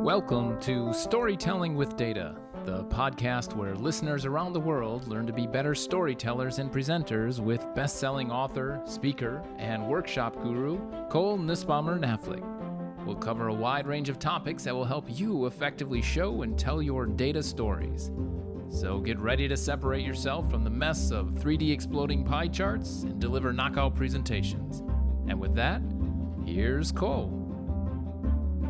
Welcome to Storytelling with Data, the podcast where listeners around the world learn to be better storytellers and presenters with best-selling author, speaker, and workshop guru Cole Nussbaumer-Knaflic. We'll cover a wide range of topics that will help you effectively show and tell your data stories. So get ready to separate yourself from the mess of 3D exploding pie charts and deliver knockout presentations. And with that, here's Cole.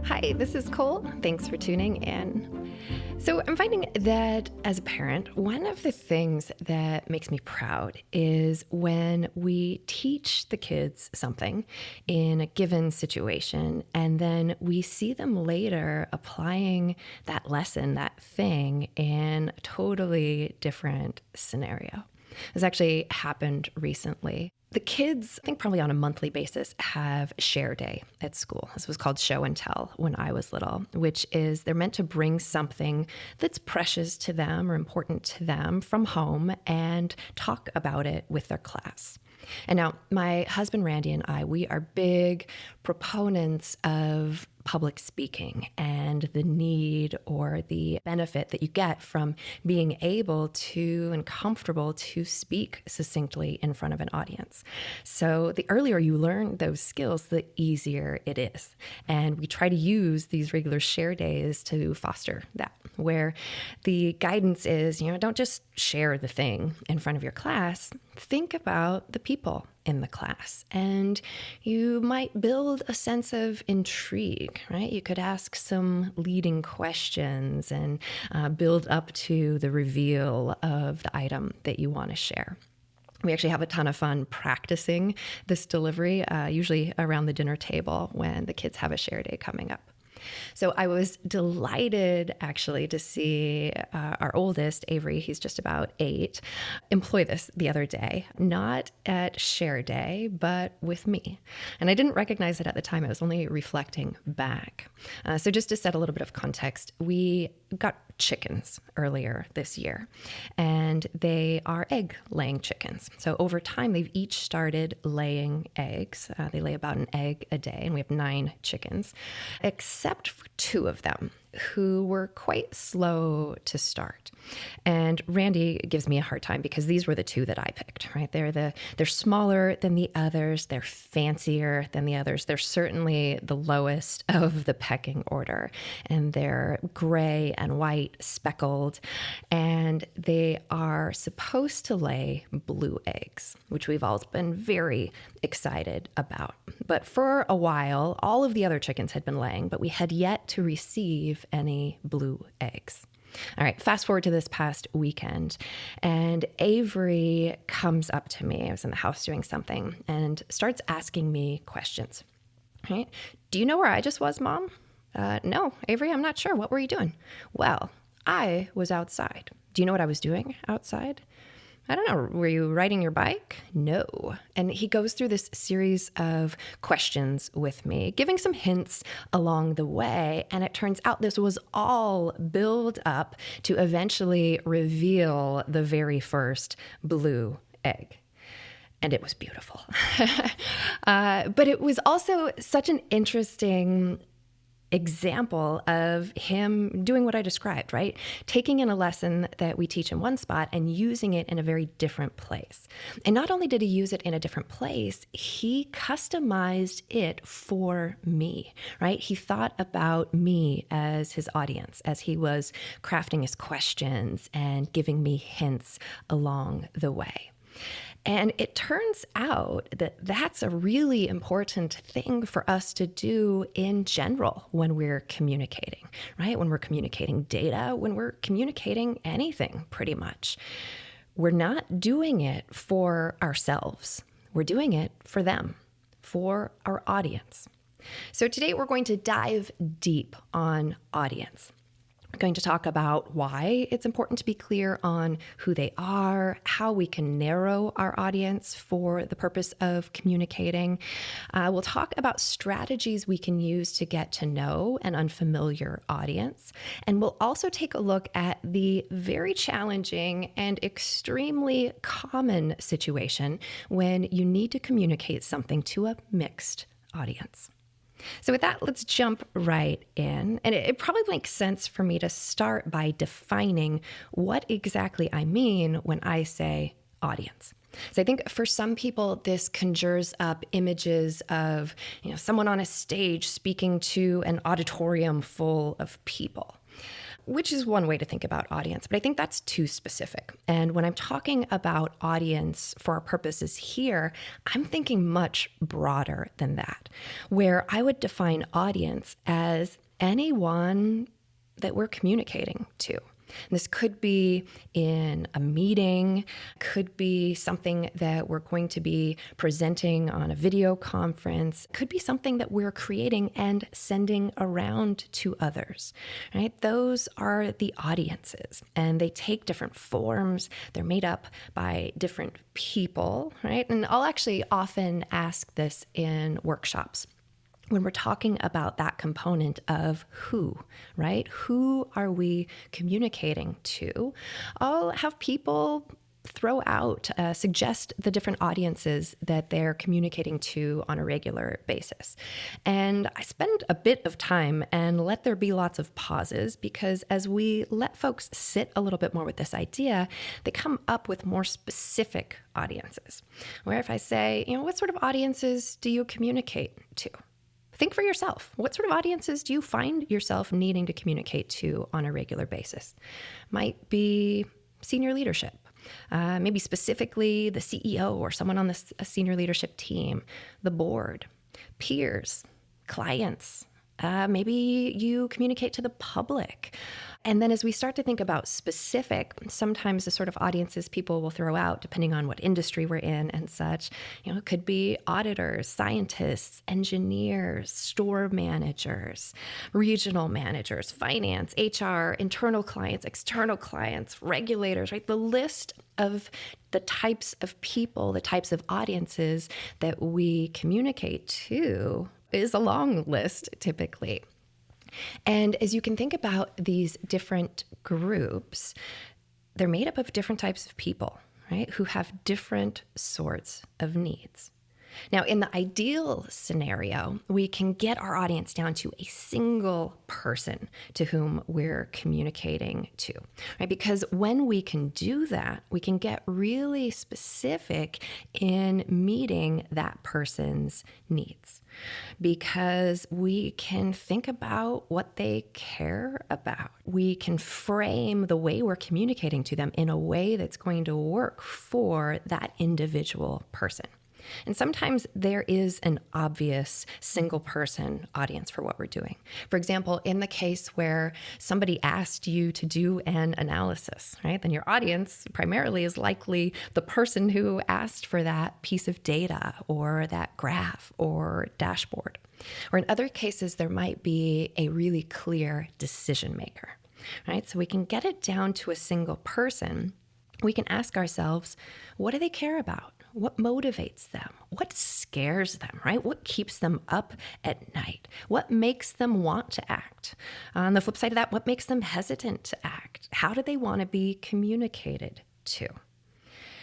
Hi, this is Cole. Thanks for tuning in. So I'm finding that as a parent, one of the things that makes me proud is when we teach the kids something in a given situation, and then we see them later applying that lesson, that thing, in a totally different scenario. This actually happened recently. The kids, I think probably on a monthly basis, have share day at school. This was called show and tell when I was little, which is they're meant to bring something that's precious to them or important to them from home and talk about it with their class. And now my husband, Randy, and I, we are big proponents of public speaking and the need or the benefit that you get from being able to and comfortable to speak succinctly in front of an audience. So the earlier you learn those skills, the easier it is. And we try to use these regular share days to foster that, where the guidance is, don't just share the thing in front of your class, think about the people in the class. And you might build a sense of intrigue, right? You could ask some leading questions and build up to the reveal of the item that you want to share. We actually have a ton of fun practicing this delivery, usually around the dinner table when the kids have a share day coming up. So I was delighted actually to see our oldest, Avery, he's just about 8, employ this the other day, not at share day, but with me. And I didn't recognize it at the time. I was only reflecting back. So just to set a little bit of context, we got chickens earlier this year, and they are egg-laying chickens. So over time, they've each started laying eggs. They lay about an egg a day, and we have 9 chickens, except for 2 of them who were quite slow to start. And Randy gives me a hard time because these were the 2 that I picked, right? They're smaller than the others. They're fancier than the others. They're certainly the lowest of the pecking order. And they're gray and white speckled. And they are supposed to lay blue eggs, which we've all been very excited about. But for a while, all of the other chickens had been laying, but we had yet to receive any blue eggs. All right, fast forward to this past weekend, and Avery comes up to me. I was in the house doing something and starts asking me questions. Right? Do you know where I just was, Mom? No, Avery, I'm not sure. What were you doing? Well, I was outside. Do you know what I was doing outside? I don't know. Were you riding your bike? No. And he goes through this series of questions with me, giving some hints along the way. And it turns out this was all build up to eventually reveal the very first blue egg. And it was beautiful. But it was also such an interesting example of him doing what I described, right? Taking in a lesson that we teach in one spot and using it in a very different place. And not only did he use it in a different place, he customized it for me, right? He thought about me as his audience as he was crafting his questions and giving me hints along the way. And it turns out that that's a really important thing for us to do in general when we're communicating, right? When we're communicating data, when we're communicating anything, pretty much. We're not doing it for ourselves. We're doing it for them, for our audience. So today we're going to dive deep on audience. We're going to talk about why it's important to be clear on who they are, how we can narrow our audience for the purpose of communicating. We'll talk about strategies we can use to get to know an unfamiliar audience. And we'll also take a look at the very challenging and extremely common situation when you need to communicate something to a mixed audience. So with that, let's jump right in. And it probably makes sense for me to start by defining what exactly I mean when I say audience. So I think for some people, this conjures up images of, someone on a stage speaking to an auditorium full of people, which is one way to think about audience, but I think that's too specific. And when I'm talking about audience for our purposes here, I'm thinking much broader than that, where I would define audience as anyone that we're communicating to. And this could be in a meeting, could be something that we're going to be presenting on a video conference, could be something that we're creating and sending around to others, right? Those are the audiences, and they take different forms. They're made up by different people, right? And I'll actually often ask this in workshops. When we're talking about that component of who, right? Who are we communicating to? I'll have people throw out, suggest the different audiences that they're communicating to on a regular basis. And I spend a bit of time and let there be lots of pauses, because as we let folks sit a little bit more with this idea, they come up with more specific audiences. Where if I say, what sort of audiences do you communicate to? Think for yourself. What sort of audiences do you find yourself needing to communicate to on a regular basis? Might be senior leadership, maybe specifically the CEO or someone on a senior leadership team, the board, peers, clients. Maybe you communicate to the public. And then as we start to think about specific, sometimes the sort of audiences people will throw out, depending on what industry we're in and such, it could be auditors, scientists, engineers, store managers, regional managers, finance, HR, internal clients, external clients, regulators, right? The list of the types of people, the types of audiences that we communicate to is a long list typically. And as you can think about these different groups, they're made up of different types of people, right, who have different sorts of needs. Now, in the ideal scenario, we can get our audience down to a single person to whom we're communicating to, right? Because when we can do that, we can get really specific in meeting that person's needs, because we can think about what they care about. We can frame the way we're communicating to them in a way that's going to work for that individual person. And sometimes there is an obvious single person audience for what we're doing. For example, in the case where somebody asked you to do an analysis, right? Then your audience primarily is likely the person who asked for that piece of data or that graph or dashboard. Or in other cases, there might be a really clear decision maker, right? So we can get it down to a single person. We can ask ourselves, what do they care about? What motivates them? What scares them, right? What keeps them up at night? What makes them want to act? On the flip side of that, what makes them hesitant to act? How do they want to be communicated to?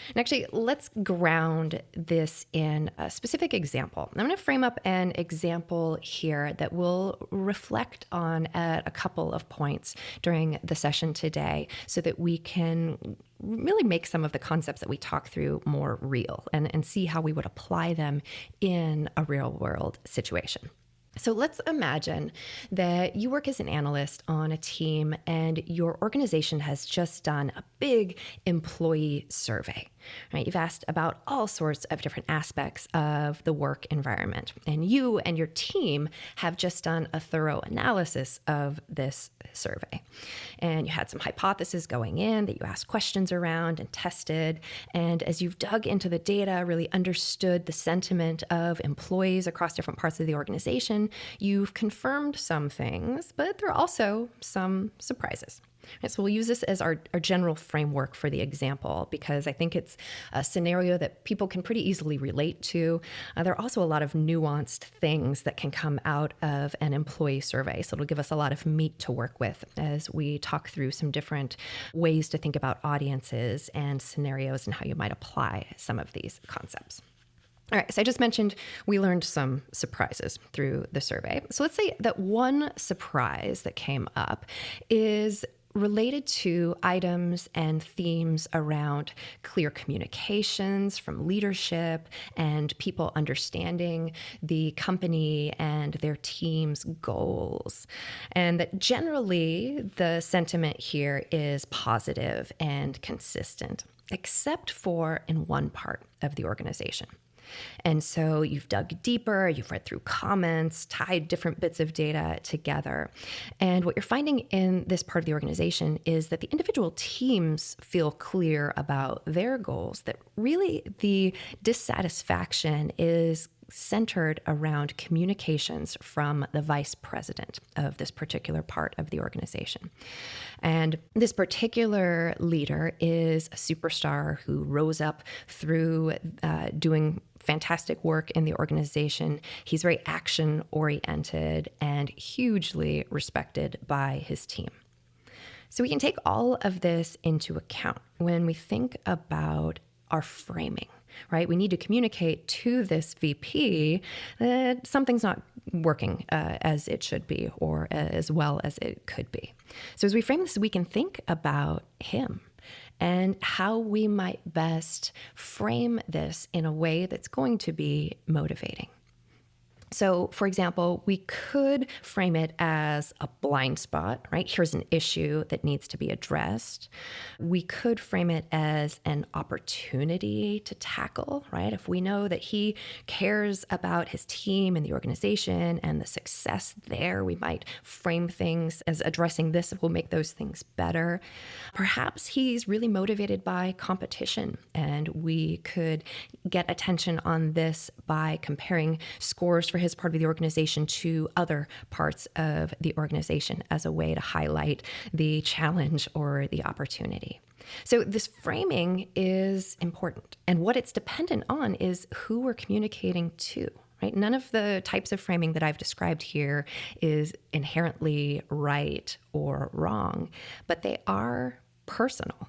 And actually, let's ground this in a specific example. I'm going to frame up an example here that we'll reflect on at a couple of points during the session today so that we can really make some of the concepts that we talk through more real and see how we would apply them in a real world situation. So let's imagine that you work as an analyst on a team and your organization has just done a big employee survey, right? You've asked about all sorts of different aspects of the work environment, and you and your team have just done a thorough analysis of this survey. And you had some hypotheses going in that you asked questions around and tested. And as you've dug into the data, really understood the sentiment of employees across different parts of the organization, you've confirmed some things, but there are also some surprises. Right, so we'll use this as our general framework for the example, because I think it's a scenario that people can pretty easily relate to. There are also a lot of nuanced things that can come out of an employee survey. So it'll give us a lot of meat to work with as we talk through some different ways to think about audiences and scenarios and how you might apply some of these concepts. All right, so I just mentioned we learned some surprises through the survey. So let's say that one surprise that came up is related to items and themes around clear communications from leadership and people understanding the company and their team's goals. And that generally the sentiment here is positive and consistent, except for in one part of the organization. And so you've dug deeper, you've read through comments, tied different bits of data together. And what you're finding in this part of the organization is that the individual teams feel clear about their goals, that really the dissatisfaction is centered around communications from the vice president of this particular part of the organization. And this particular leader is a superstar who rose up through doing fantastic work in the organization. He's very action-oriented and hugely respected by his team. So we can take all of this into account when we think about our framing, right? We need to communicate to this VP that something's not working as it should be or as well as it could be. So as we frame this, we can think about him and how we might best frame this in a way that's going to be motivating. So, for example, we could frame it as a blind spot, right? Here's an issue that needs to be addressed. We could frame it as an opportunity to tackle, right? If we know that he cares about his team and the organization and the success there, we might frame things as addressing this will make those things better. Perhaps he's really motivated by competition, and we could get attention on this by comparing scores for his part of the organization to other parts of the organization as a way to highlight the challenge or the opportunity. So this framing is important. And what it's dependent on is who we're communicating to, right? None of the types of framing that I've described here is inherently right or wrong, but they are personal.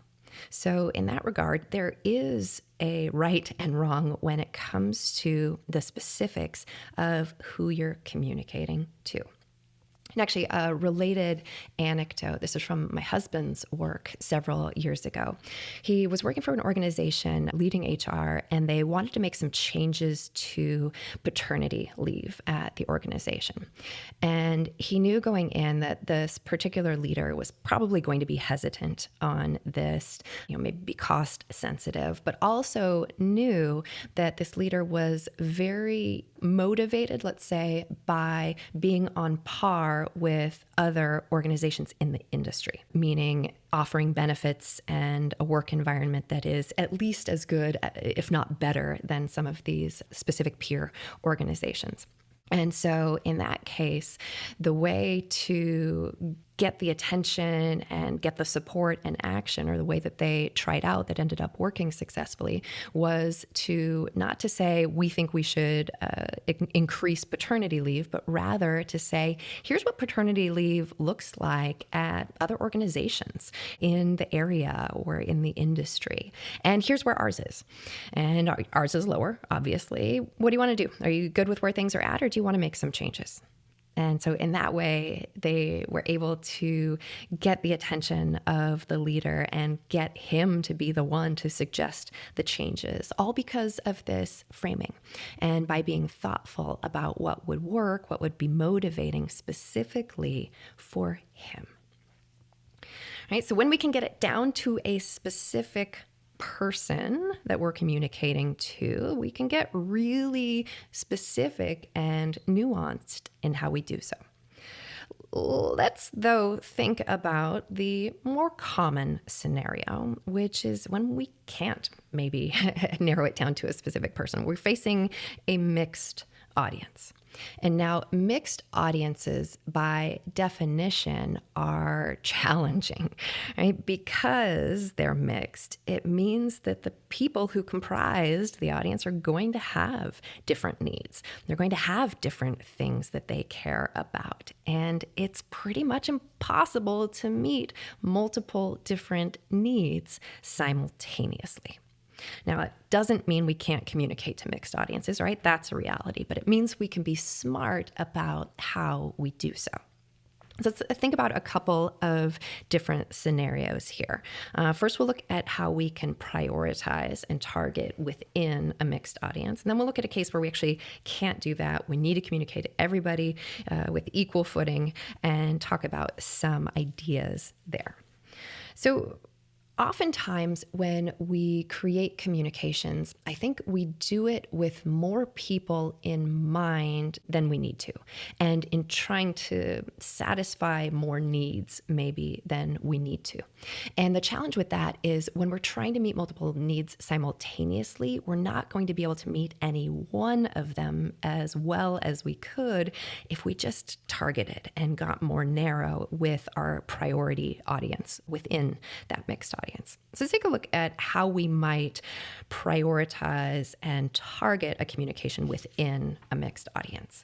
So in that regard, there is a right and wrong when it comes to the specifics of who you're communicating to. And actually, a related anecdote, this is from my husband's work several years ago. He was working for an organization leading HR, and they wanted to make some changes to paternity leave at the organization. And he knew going in that this particular leader was probably going to be hesitant on this, maybe be cost sensitive, but also knew that this leader was very motivated, let's say, by being on par with other organizations in the industry, meaning offering benefits and a work environment that is at least as good, if not better, than some of these specific peer organizations. And so in that case, the way to get the attention and get the support and action, or the way that they tried out that ended up working successfully, was to not to say we think we should increase paternity leave, but rather to say, here's what paternity leave looks like at other organizations in the area or in the industry. And here's where ours is. And ours is lower, obviously. What do you want to do? Are you good with where things are at, or do you want to make some changes? And so in that way, they were able to get the attention of the leader and get him to be the one to suggest the changes, all because of this framing. And by being thoughtful about what would work, what would be motivating specifically for him. Right? So when we can get it down to a specific person that we're communicating to, we can get really specific and nuanced in how we do so. Let's, though, think about the more common scenario, which is when we can't maybe narrow it down to a specific person. We're facing a mixed audience. And now mixed audiences, by definition, are challenging, right? Because they're mixed, it means that the people who comprised the audience are going to have different needs. They're going to have different things that they care about. And it's pretty much impossible to meet multiple different needs simultaneously. Now, it doesn't mean we can't communicate to mixed audiences, right? That's a reality, but it means we can be smart about how we do so. So let's think about a couple of different scenarios here. First, we'll look at how we can prioritize and target within a mixed audience. And then we'll look at a case where we actually can't do that. We need to communicate to everybody with equal footing and talk about some ideas there. So oftentimes when we create communications, I think we do it with more people in mind than we need to, and in trying to satisfy more needs maybe than we need to. And the challenge with that is when we're trying to meet multiple needs simultaneously, we're not going to be able to meet any one of them as well as we could if we just targeted and got more narrow with our priority audience within that mixed audience. So let's take a look at how we might prioritize and target a communication within a mixed audience.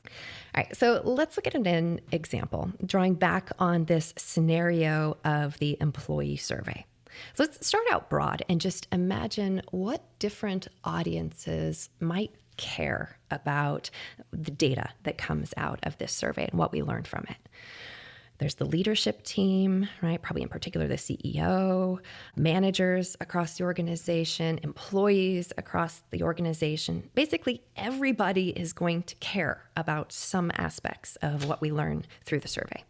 All right, so let's look at an example, drawing back on this scenario of the employee survey. So let's start out broad and just imagine what different audiences might care about the data that comes out of this survey and what we learned from it. There's the leadership team, right? Probably in particular the CEO, managers across the organization, employees across the organization. Basically, everybody is going to care about some aspects of what we learn through the survey.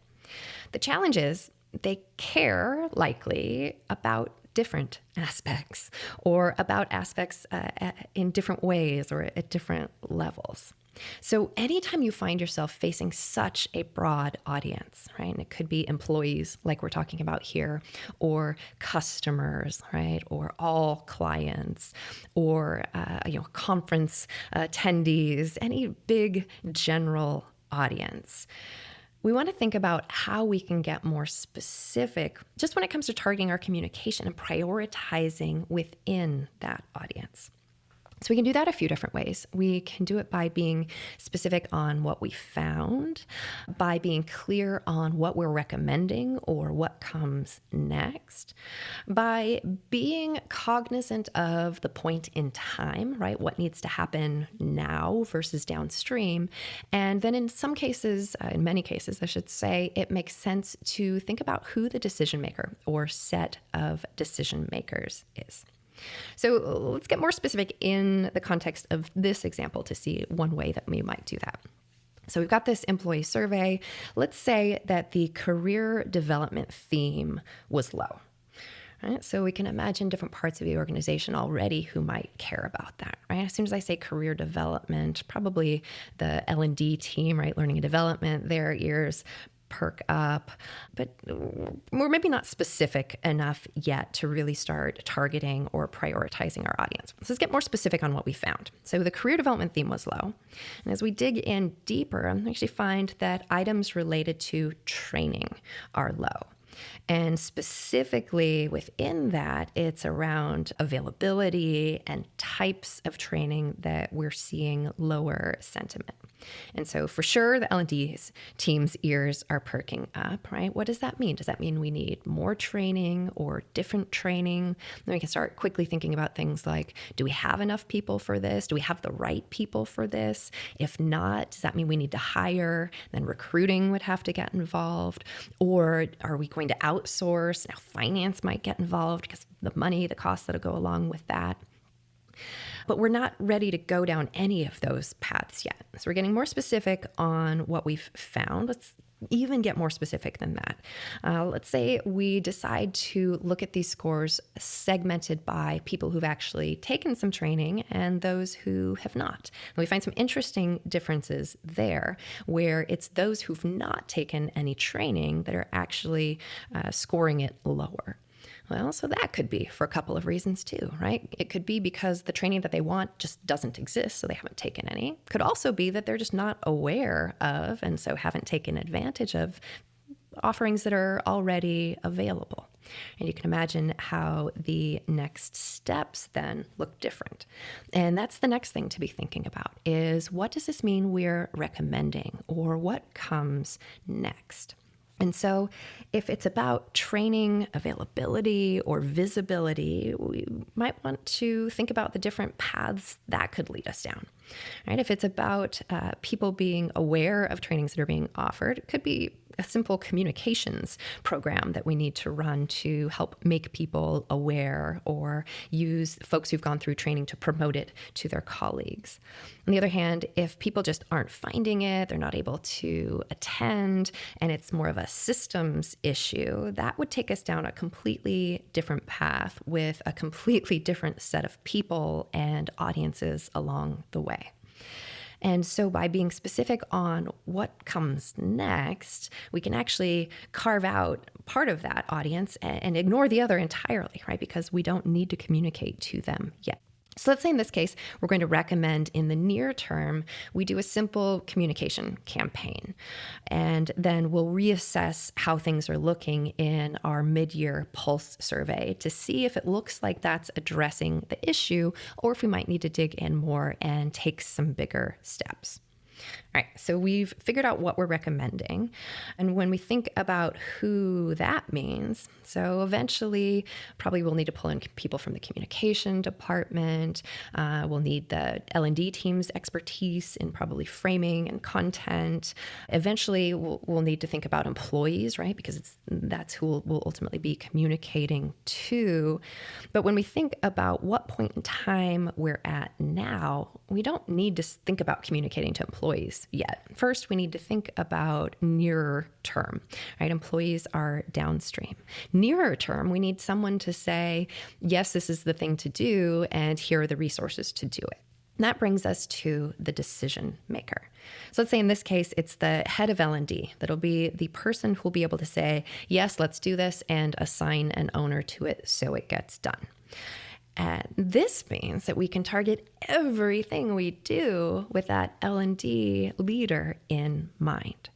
The challenge is they care likely about different aspects or about aspects in different ways or at different levels. So anytime you find yourself facing such a broad audience, right, and it could be employees like we're talking about here, or customers, right, or all clients, or conference attendees, any big general audience, we want to think about how we can get more specific just when it comes to targeting our communication and prioritizing within that audience. So we can do that a few different ways. We can do it by being specific on what we found, by being clear on what we're recommending or what comes next, by being cognizant of the point in time, right? What needs to happen now versus downstream. And then in some cases, in many cases, I should say, it makes sense to think about who the decision maker or set of decision makers is. So let's get more specific in the context of this example to see one way that we might do that. So we've got this employee survey. Let's say that the career development theme was low. Right? So we can imagine different parts of the organization already who might care about that, right? As soon as I say career development, probably the L&D team, right, learning and development, their ears perk up, but we're maybe not specific enough yet to really start targeting or prioritizing our audience. So let's get more specific on what we found. So the career development theme was low. And as we dig in deeper, I actually find that items related to training are low. And specifically within that, it's around availability and types of training that we're seeing lower sentiment. And so for sure, the L&D team's ears are perking up, right? What does that mean? Does that mean we need more training or different training? Then we can start quickly thinking about things like, do we have enough people for this? Do we have the right people for this? If not, does that mean we need to hire? Then recruiting would have to get involved. Or are we going to outsource? Now finance might get involved because the money, the costs that'll go along with that. But we're not ready to go down any of those paths yet. So we're getting more specific on what we've found. Let's even get more specific than that. Let's say we decide to look at these scores segmented by people who've actually taken some training and those who have not. And we find some interesting differences there, where it's those who've not taken any training that are actually scoring it lower. Well, so that could be for a couple of reasons too, right? It could be because the training that they want just doesn't exist, so they haven't taken any. Could also be that they're just not aware of, and so haven't taken advantage of, offerings that are already available. And you can imagine how the next steps then look different. And that's the next thing to be thinking about is, what does this mean we're recommending, or what comes next? And so if it's about training availability or visibility, we might want to think about the different paths that could lead us down. Right? If it's about people being aware of trainings that are being offered, it could be a simple communications program that we need to run to help make people aware, or use folks who've gone through training to promote it to their colleagues. On the other hand, if people just aren't finding it, they're not able to attend, and it's more of a systems issue, that would take us down a completely different path with a completely different set of people and audiences along the way. And so by being specific on what comes next, we can actually carve out part of that audience and ignore the other entirely, right? Because we don't need to communicate to them yet. So let's say in this case, we're going to recommend in the near term, we do a simple communication campaign. And then we'll reassess how things are looking in our mid-year pulse survey to see if it looks like that's addressing the issue, or if we might need to dig in more and take some bigger steps. All right, so we've figured out what we're recommending. And when we think about who that means, so eventually probably we'll need to pull in people from the communication department. We'll need the L&D team's expertise in probably framing and content. Eventually we'll need to think about employees, right? Because that's who we'll ultimately be communicating to. But when we think about what point in time we're at now, we don't need to think about communicating to employees yet. First, we need to think about nearer term, right? Employees are downstream. Nearer term, we need someone to say, yes, this is the thing to do, and here are the resources to do it. And that brings us to the decision maker. So let's say in this case, it's the head of L&D. That'll be the person who will be able to say, yes, let's do this, and assign an owner to it so it gets done. And this means that we can target everything we do with that L&D leader in mind.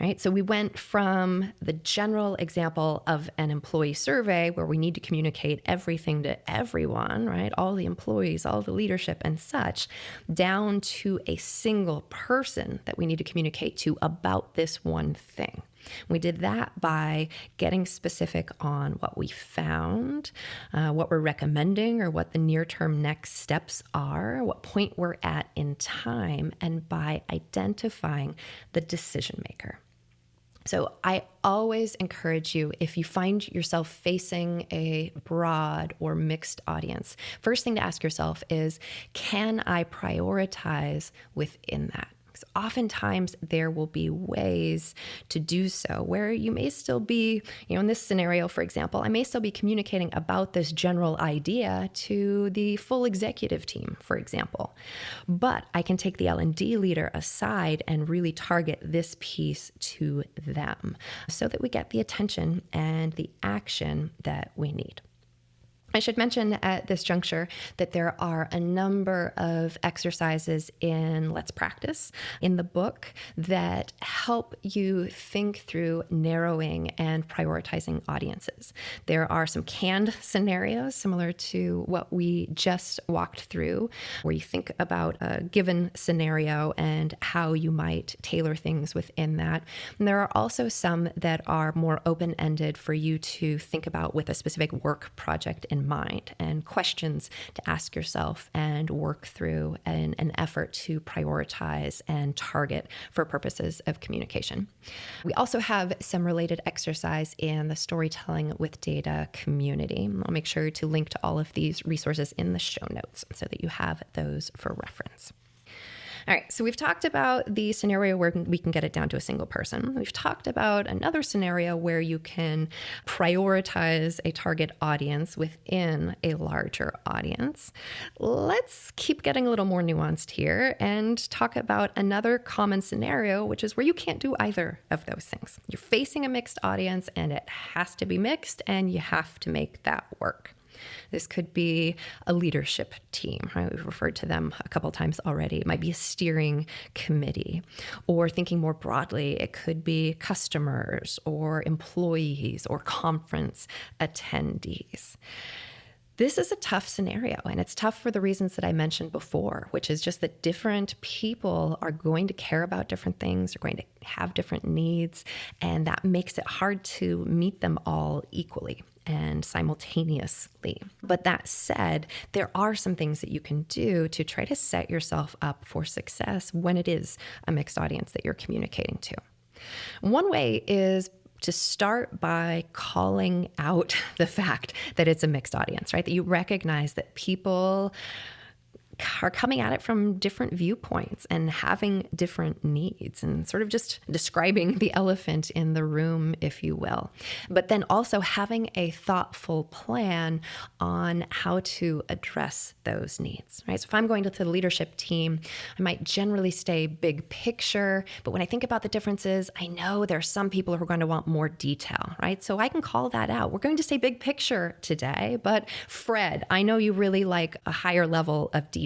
Right? So we went from the general example of an employee survey where we need to communicate everything to everyone, right? All the employees, all the leadership and such, down to a single person that we need to communicate to about this one thing. We did that by getting specific on what we found, what we're recommending, or what the near-term next steps are, what point we're at in time, and by identifying the decision maker. So I always encourage you, if you find yourself facing a broad or mixed audience, first thing to ask yourself is, can I prioritize within that? Because oftentimes there will be ways to do so where you may still be, in this scenario, for example, I may still be communicating about this general idea to the full executive team, for example. But I can take the L&D leader aside and really target this piece to them so that we get the attention and the action that we need. I should mention at this juncture that there are a number of exercises in Let's Practice in the book that help you think through narrowing and prioritizing audiences. There are some canned scenarios similar to what we just walked through, where you think about a given scenario and how you might tailor things within that. And there are also some that are more open-ended for you to think about with a specific work project in mind, and questions to ask yourself and work through in an effort to prioritize and target for purposes of communication. We also have some related exercise in the Storytelling with Data community. I'll make sure to link to all of these resources in the show notes so that you have those for reference. All right, so we've talked about the scenario where we can get it down to a single person. We've talked about another scenario where you can prioritize a target audience within a larger audience. Let's keep getting a little more nuanced here and talk about another common scenario, which is where you can't do either of those things. You're facing a mixed audience and it has to be mixed, and you have to make that work. This could be a leadership team, right? We've referred to them a couple of times already. It might be a steering committee, or thinking more broadly, it could be customers or employees or conference attendees. This is a tough scenario, and it's tough for the reasons that I mentioned before, which is just that different people are going to care about different things, are going to have different needs, and that makes it hard to meet them all equally and simultaneously. But that said, there are some things that you can do to try to set yourself up for success when it is a mixed audience that you're communicating to. One way is to start by calling out the fact that it's a mixed audience, right? That you recognize that people are coming at it from different viewpoints and having different needs, and sort of just describing the elephant in the room, if you will. But then also having a thoughtful plan on how to address those needs, right? So if I'm going to the leadership team, I might generally stay big picture, but when I think about the differences, I know there are some people who are going to want more detail, right? So I can call that out. We're going to say big picture today, but Fred, I know you really like a higher level of detail.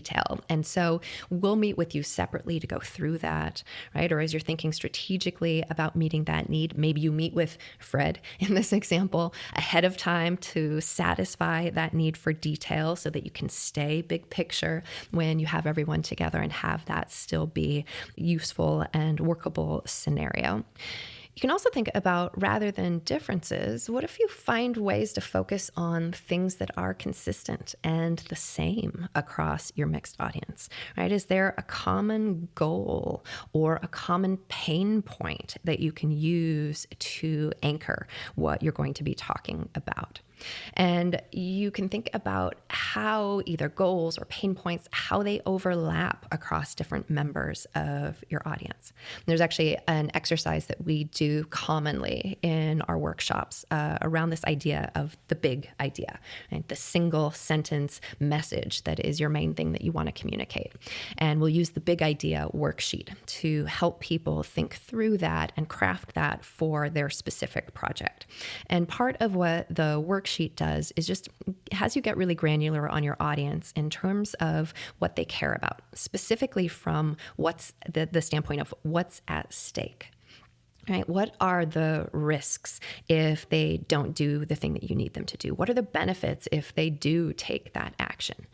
And so we'll meet with you separately to go through that, right? Or as you're thinking strategically about meeting that need, maybe you meet with Fred in this example ahead of time to satisfy that need for detail so that you can stay big picture when you have everyone together and have that still be useful and workable scenario. You can also think about, rather than differences, what if you find ways to focus on things that are consistent and the same across your mixed audience, right? Is there a common goal or a common pain point that you can use to anchor what you're going to be talking about? And you can think about how either goals or pain points, how they overlap across different members of your audience. There's actually an exercise that we do commonly in our workshops around this idea of the big idea, right? The single sentence message that is your main thing that you want to communicate. And we'll use the big idea worksheet to help people think through that and craft that for their specific project. And part of what the worksheet does is just has you get really granular on your audience in terms of what they care about, specifically from what's the standpoint of what's at stake. Right? What are the risks if they don't do the thing that you need them to do? What are the benefits if they do take that action?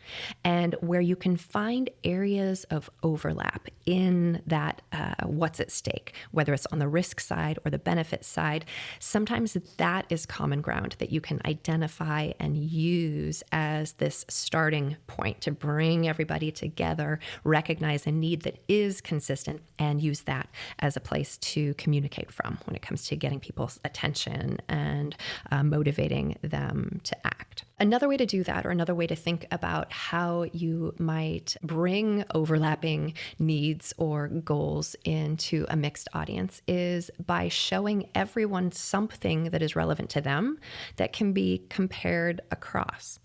And where you can find areas of overlap in that what's at stake, whether it's on the risk side or the benefit side, sometimes that is common ground that you can identify and use as this starting point to bring everybody together, recognize a need that is consistent, and use that as a place to communicate from when it comes to getting people's attention and motivating them to act. Another way to do that, or another way to think about how you might bring overlapping needs or goals into a mixed audience, is by showing everyone something that is relevant to them that can be compared across.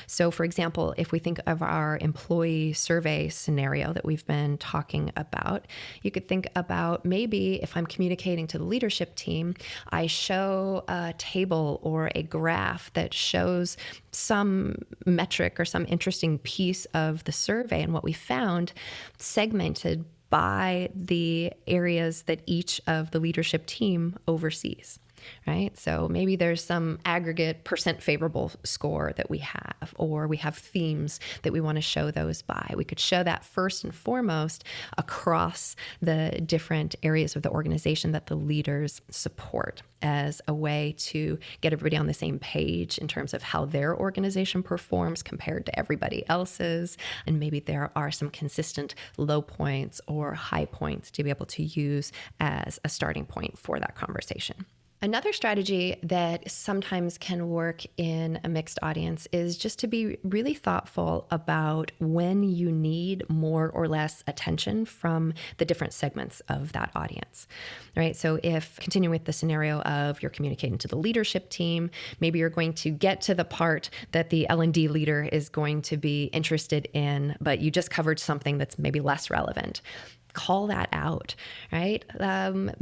So, for example, if we think of our employee survey scenario that we've been talking about, you could think about maybe if I'm communicating to the leadership team, I show a table or a graph that shows some metric or some interesting piece of the survey and what we found segmented by the areas that each of the leadership team oversees. Right? So maybe there's some aggregate percent favorable score that we have, or we have themes that we want to show those by. We could show that first and foremost across the different areas of the organization that the leaders support, as a way to get everybody on the same page in terms of how their organization performs compared to everybody else's. And maybe there are some consistent low points or high points to be able to use as a starting point for that conversation. Another strategy that sometimes can work in a mixed audience is just to be really thoughtful about when you need more or less attention from the different segments of that audience, right? So if, continuing with the scenario of you're communicating to the leadership team, maybe you're going to get to the part that the L&D leader is going to be interested in, but you just covered something that's maybe less relevant. Call that out, right?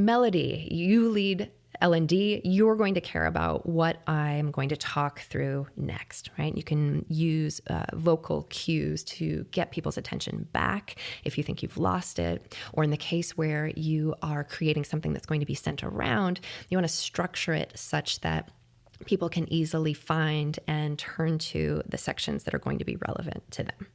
Melody, you lead L&D, you're going to care about what I'm going to talk through next, right? You can use vocal cues to get people's attention back if you think you've lost it. Or in the case where you are creating something that's going to be sent around, you want to structure it such that people can easily find and turn to the sections that are going to be relevant to them.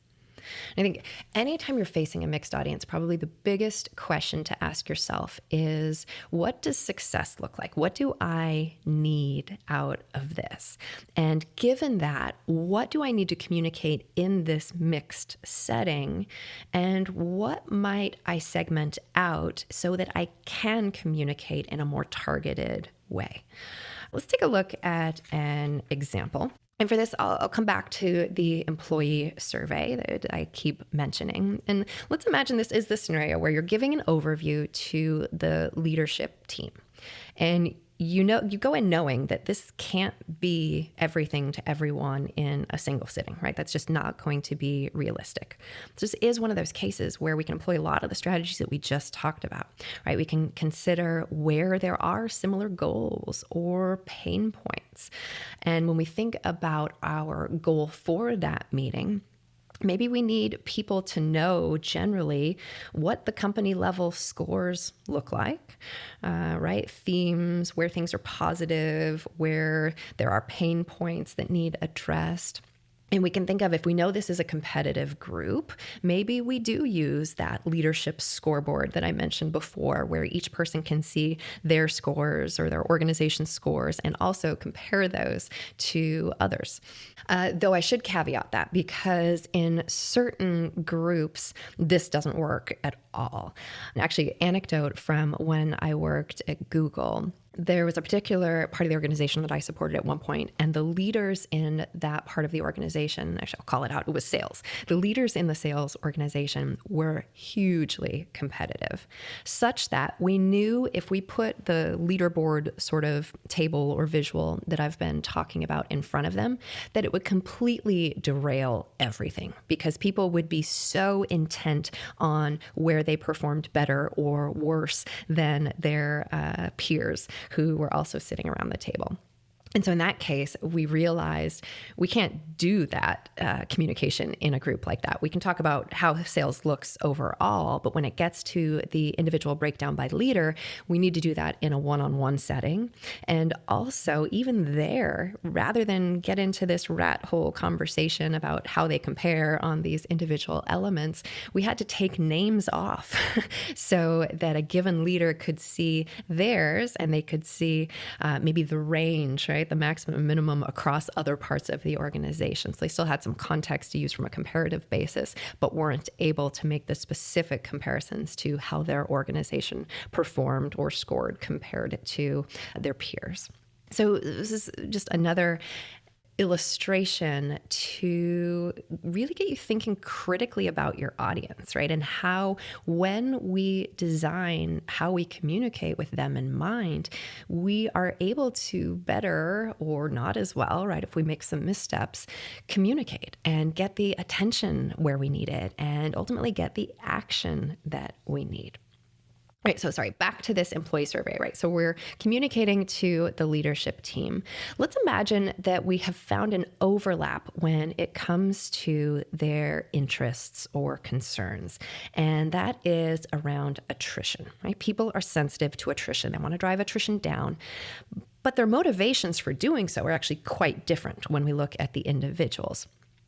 I think anytime you're facing a mixed audience, probably the biggest question to ask yourself is, what does success look like? What do I need out of this? And given that, what do I need to communicate in this mixed setting? And what might I segment out so that I can communicate in a more targeted way? Let's take a look at an example. And for this, I'll come back to the employee survey that I keep mentioning. And let's imagine this is the scenario where you're giving an overview to the leadership team. And you go in knowing that this can't be everything to everyone in a single sitting, right? That's just not going to be realistic. So this is one of those cases where we can employ a lot of the strategies that we just talked about, right? We can consider where there are similar goals or pain points. And when we think about our goal for that meeting, maybe we need people to know generally what the company level scores look like, right? Themes, where things are positive, where there are pain points that need addressed. And we can think of, if we know this is a competitive group, maybe we do use that leadership scoreboard that I mentioned before, where each person can see their scores or their organization scores and also compare those to others. Though I should caveat that, because in certain groups, this doesn't work at all. And actually, anecdote from when I worked at Google. There was a particular part of the organization that I supported at one point, and the leaders in that part of the organization, actually I'll call it out, it was sales. The leaders in the sales organization were hugely competitive, such that we knew if we put the leaderboard sort of table or visual that I've been talking about in front of them, that it would completely derail everything, because people would be so intent on where they performed better or worse than their peers who were also sitting around the table. And so in that case, we realized we can't do that communication in a group like that. We can talk about how sales looks overall, but when it gets to the individual breakdown by leader, we need to do that in a one-on-one setting. And also, even there, rather than get into this rat hole conversation about how they compare on these individual elements, we had to take names off so that a given leader could see theirs and they could see maybe the range, right? The maximum and minimum across other parts of the organization. So they still had some context to use from a comparative basis, but weren't able to make the specific comparisons to how their organization performed or scored compared to their peers. So this is just another illustration to really get you thinking critically about your audience, right? And how, when we design how we communicate with them in mind, we are able to better, or not as well, right? If we make some missteps, communicate and get the attention where we need it, and ultimately get the action that we need. Right. So back to this employee survey, right? So we're communicating to the leadership team. Let's imagine that we have found an overlap when it comes to their interests or concerns. And that is around attrition, right? People are sensitive to attrition. They want to drive attrition down. But their motivations for doing so are actually quite different when we look at the individuals.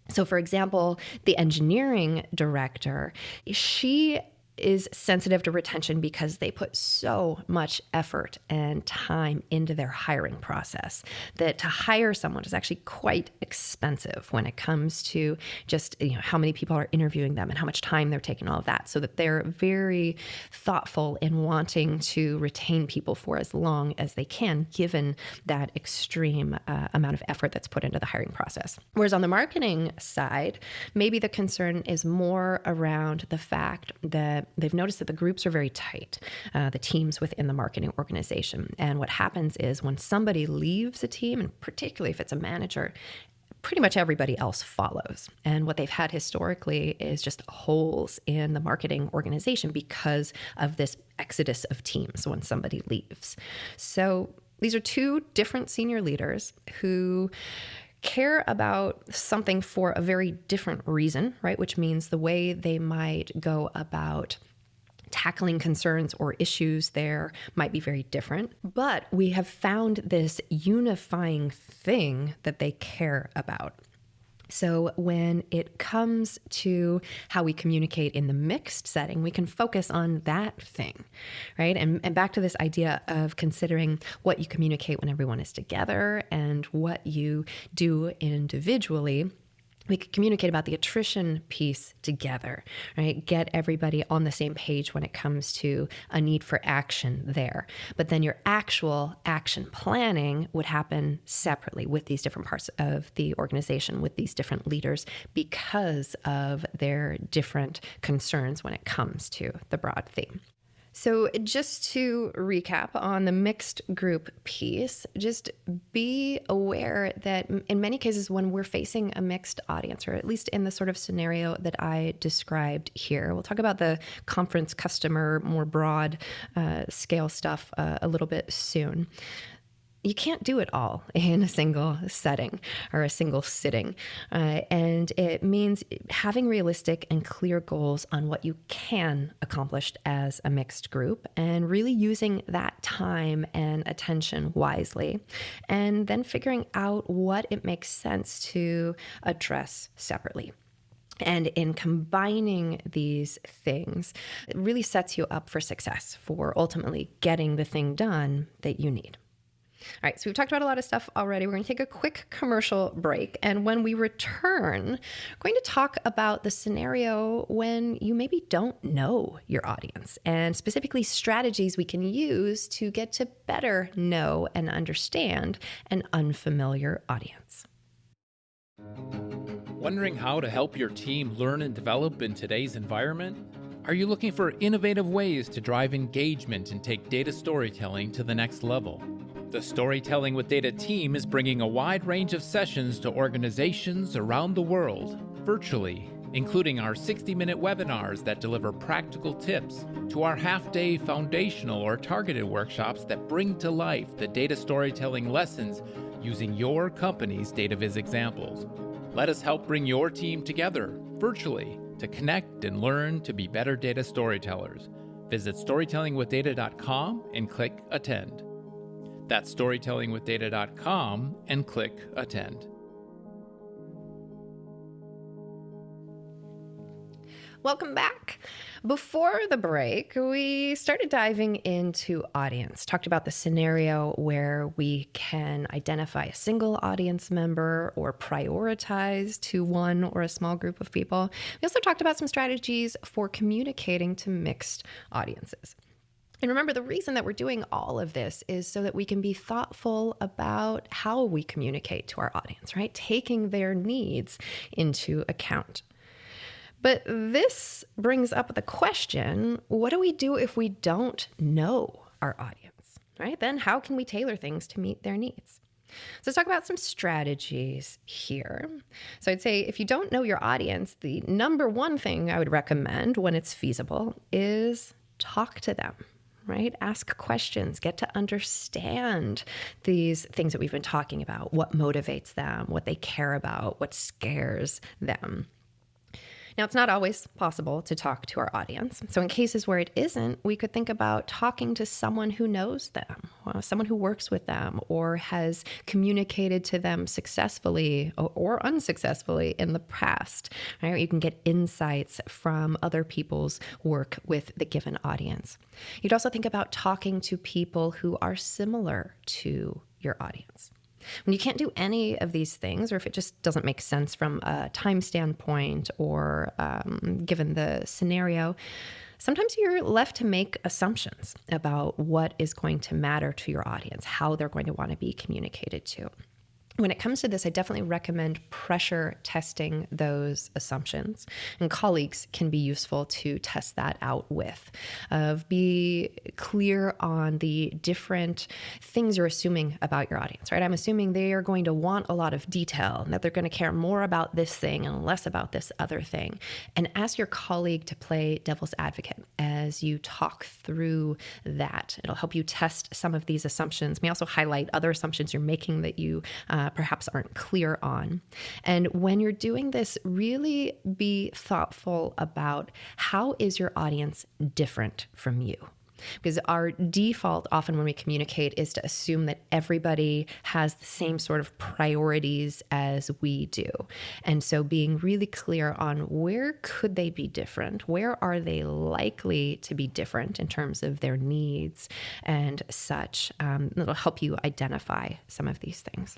So for example, the engineering director, she is sensitive to retention because they put so much effort and time into their hiring process that to hire someone is actually quite expensive when it comes to just how many people are interviewing them and how much time they're taking, all of that, so that they're very thoughtful in wanting to retain people for as long as they can, given that extreme amount of effort that's put into the hiring process. Whereas on the marketing side, maybe the concern is more around the fact that they've noticed that the groups are very tight, the teams within the marketing organization. And what happens is when somebody leaves a team, and particularly if it's a manager, pretty much everybody else follows. And what they've had historically is just holes in the marketing organization because of this exodus of teams when somebody leaves. So these are two different senior leaders who care about something for a very different reason, right? Which means the way they might go about tackling concerns or issues there might be very different, but we have found this unifying thing that they care about. So when it comes to how we communicate in the mixed setting, we can focus on that thing, right? And back to this idea of considering what you communicate when everyone is together and what you do individually. We could communicate about the attrition piece together, right? Get everybody on the same page when it comes to a need for action there. But then your actual action planning would happen separately with these different parts of the organization, with these different leaders, because of their different concerns when it comes to the broad theme. So just to recap on the mixed group piece, just be aware that in many cases when we're facing a mixed audience, or at least in the sort of scenario that I described here, we'll talk about the conference customer, more broad scale stuff a little bit soon. You can't do it all in a single setting or a single sitting. And it means having realistic and clear goals on what you can accomplish as a mixed group and really using that time and attention wisely. And then figuring out what it makes sense to address separately. And in combining these things, it really sets you up for success, for ultimately getting the thing done that you need. All right, so we've talked about a lot of stuff already. We're going to take a quick commercial break. And when we return, we're going to talk about the scenario when you maybe don't know your audience, and specifically strategies we can use to get to better know and understand an unfamiliar audience. Wondering how to help your team learn and develop in today's environment? Are you looking for innovative ways to drive engagement and take data storytelling to the next level? The Storytelling with Data team is bringing a wide range of sessions to organizations around the world, virtually, including our 60-minute webinars that deliver practical tips, to our half-day foundational or targeted workshops that bring to life the data storytelling lessons using your company's DataViz examples. Let us help bring your team together, virtually, to connect and learn to be better data storytellers. Visit storytellingwithdata.com and click Attend. That's storytellingwithdata.com and click Attend. Welcome back. Before the break, we started diving into audience, talked about the scenario where we can identify a single audience member or prioritize to one or a small group of people. We also talked about some strategies for communicating to mixed audiences. And remember, the reason that we're doing all of this is so that we can be thoughtful about how we communicate to our audience, right? Taking their needs into account. But this brings up the question, what do we do if we don't know our audience, right? Then how can we tailor things to meet their needs? So let's talk about some strategies here. So I'd say if you don't know your audience, the number one thing I would recommend when it's feasible is talk to them. Right? Ask questions, get to understand these things that we've been talking about, what motivates them, what they care about, what scares them. Now, it's not always possible to talk to our audience. So in cases where it isn't, we could think about talking to someone who knows them, someone who works with them or has communicated to them successfully or unsuccessfully in the past. Right? You can get insights from other people's work with the given audience. You'd also think about talking to people who are similar to your audience. When you can't do any of these things, or if it just doesn't make sense from a time standpoint or given the scenario, sometimes you're left to make assumptions about what is going to matter to your audience, how they're going to want to be communicated to. When it comes to this, I definitely recommend pressure testing those assumptions, and colleagues can be useful to test that out with. Be clear on the different things you're assuming about your audience, right? I'm assuming they are going to want a lot of detail and that they're going to care more about this thing and less about this other thing. And ask your colleague to play devil's advocate as you talk through that. It'll help you test some of these assumptions. May also highlight other assumptions you're making that you perhaps aren't clear on. And when you're doing this, really be thoughtful about how is your audience different from you? Because our default often when we communicate is to assume that everybody has the same sort of priorities as we do. And so being really clear on where could they be different? Where are they likely to be different in terms of their needs and such? It'll help you identify some of these things.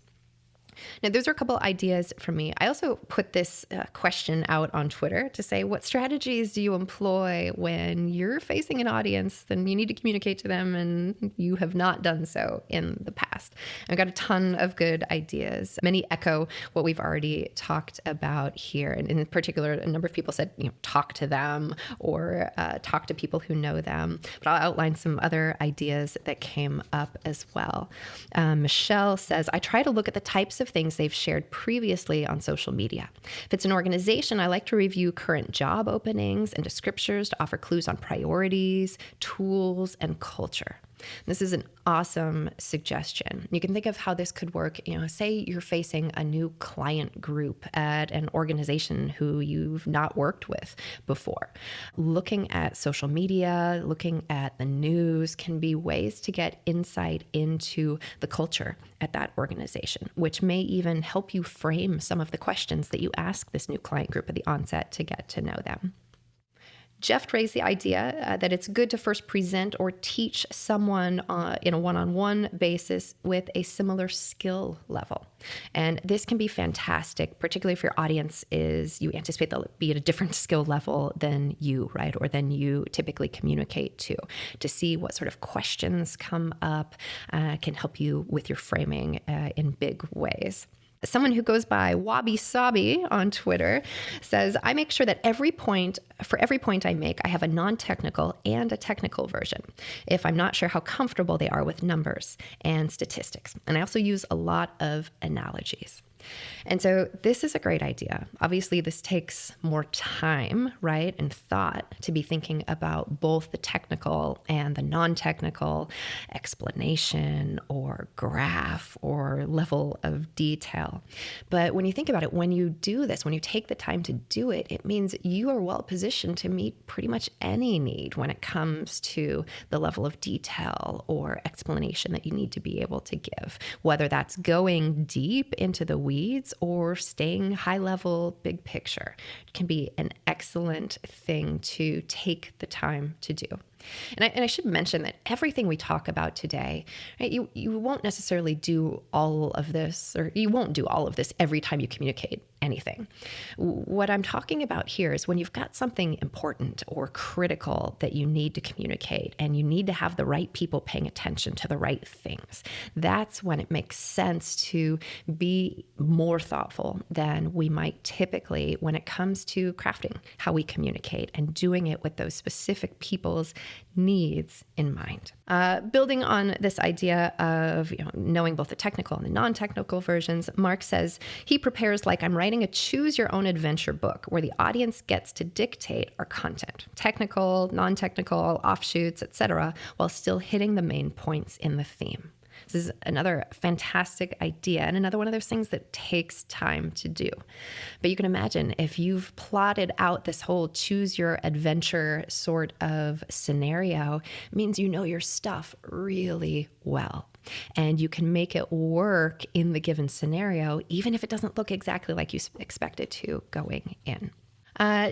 Now, those are a couple ideas from me. I also put this question out on Twitter to say, what strategies do you employ when you're facing an audience and you need to communicate to them and you have not done so in the past? I've got a ton of good ideas. Many echo what we've already talked about here. And in particular, a number of people said, talk to them or talk to people who know them. But I'll outline some other ideas that came up as well. Michelle says, I try to look at the types of things they've shared previously on social media. If it's an organization, I like to review current job openings and descriptors to offer clues on priorities, tools, and culture. This is an awesome suggestion. You can think of how this could work. Say you're facing a new client group at an organization who you've not worked with before. Looking at social media, looking at the news can be ways to get insight into the culture at that organization, which may even help you frame some of the questions that you ask this new client group at the onset to get to know them. Jeff raised the idea that it's good to first present or teach someone in a one-on-one basis with a similar skill level. And this can be fantastic, particularly if your audience you anticipate they'll be at a different skill level than you, right? Or than you typically communicate to see what sort of questions come up can help you with your framing in big ways. Someone who goes by Wabi Sabi on Twitter says, I make sure that for every point I make, I have a non-technical and a technical version if I'm not sure how comfortable they are with numbers and statistics. And I also use a lot of analogies. And so this is a great idea. Obviously, this takes more time, right, and thought to be thinking about both the technical and the non-technical explanation or graph or level of detail. But when you think about it, when you do this, when you take the time to do it, it means you are well positioned to meet pretty much any need when it comes to the level of detail or explanation that you need to be able to give, whether that's going deep into the weeds or staying high level, big picture. It can be an excellent thing to take the time to do. And I should mention that everything we talk about today, right, you won't necessarily do all of this, or you won't do all of this every time you communicate anything. What I'm talking about here is when you've got something important or critical that you need to communicate and you need to have the right people paying attention to the right things. That's when it makes sense to be more thoughtful than we might typically when it comes to crafting how we communicate and doing it with those specific people's needs in mind. Building on this idea of knowing both the technical and the non-technical versions, Mark says he prepares like I'm writing a choose-your-own-adventure book where the audience gets to dictate our content, technical, non-technical, offshoots, etc., while still hitting the main points in the theme. This is another fantastic idea and another one of those things that takes time to do. But you can imagine if you've plotted out this whole choose your adventure sort of scenario, it means you know your stuff really well. And you can make it work in the given scenario, even if it doesn't look exactly like you expect it to going in.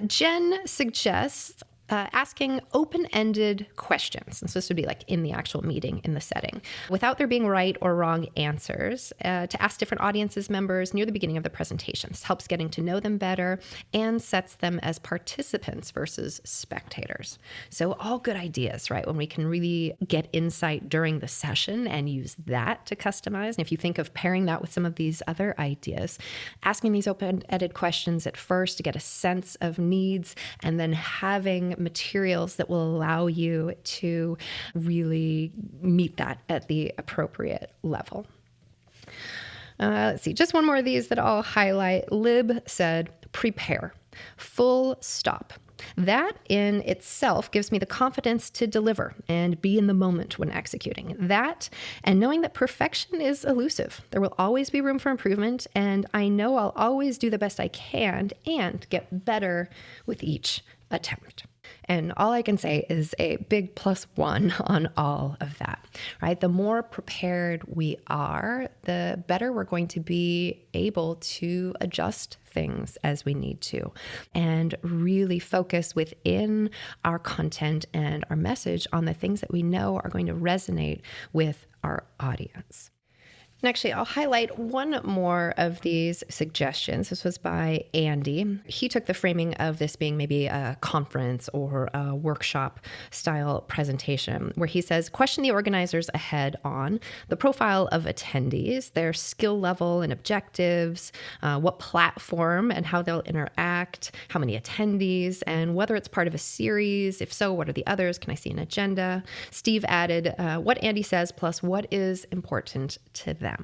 Jen suggests asking open-ended questions. And so this would be like in the actual meeting, in the setting, without there being right or wrong answers, to ask different audiences members near the beginning of the presentation. This helps getting to know them better and sets them as participants versus spectators. So all good ideas, right? When we can really get insight during the session and use that to customize. And if you think of pairing that with some of these other ideas, asking these open-ended questions at first to get a sense of needs, and then having materials that will allow you to really meet that at the appropriate level. Let's see, just one more of these that I'll highlight. Lib said, prepare, full stop. That in itself gives me the confidence to deliver and be in the moment when executing. That, and knowing that perfection is elusive. There will always be room for improvement, and I know I'll always do the best I can and get better with each attempt. And all I can say is a big +1 on all of that, right? The more prepared we are, the better we're going to be able to adjust things as we need to and really focus within our content and our message on the things that we know are going to resonate with our audience. And actually, I'll highlight one more of these suggestions. This was by Andy. He took the framing of this being maybe a conference or a workshop style presentation, where he says, question the organizers ahead on the profile of attendees, their skill level and objectives, what platform and how they'll interact, how many attendees, and whether it's part of a series. If so, what are the others? Can I see an agenda? Steve added what Andy says plus what is important to them.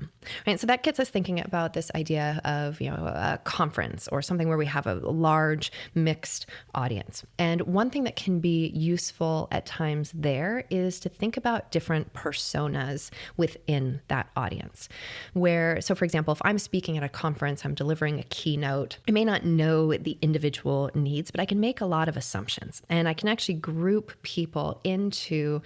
Right, so that gets us thinking about this idea of a conference or something where we have a large mixed audience. And one thing that can be useful at times there is to think about different personas within that audience. So for example, if I'm speaking at a conference, I'm delivering a keynote, I may not know the individual needs, but I can make a lot of assumptions, and I can actually group people into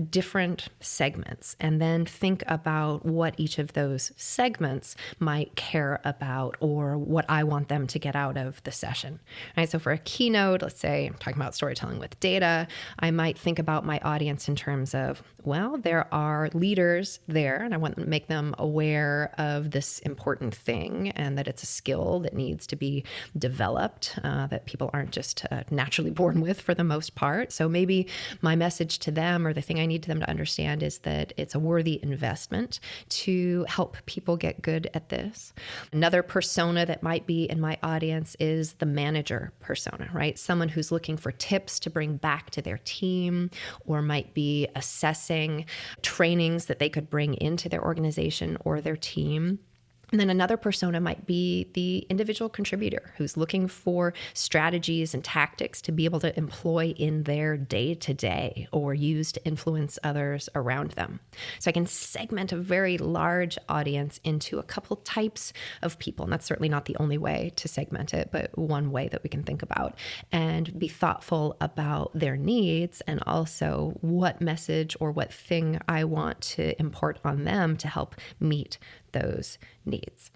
different segments and then think about what each of those segments might care about or what I want them to get out of the session. Right? So for a keynote, let's say I'm talking about storytelling with data, I might think about my audience in terms of, well, there are leaders there and I want to make them aware of this important thing and that it's a skill that needs to be developed, that people aren't just naturally born with for the most part. So maybe my message to them or the thing I need them to understand is that it's a worthy investment to help people get good at this. Another persona that might be in my audience is the manager persona, right? Someone who's looking for tips to bring back to their team or might be assessing trainings that they could bring into their organization or their team. And then another persona might be the individual contributor who's looking for strategies and tactics to be able to employ in their day-to-day or use to influence others around them. So I can segment a very large audience into a couple types of people. And that's certainly not the only way to segment it, but one way that we can think about and be thoughtful about their needs and also what message or what thing I want to impart on them to help meet those needs.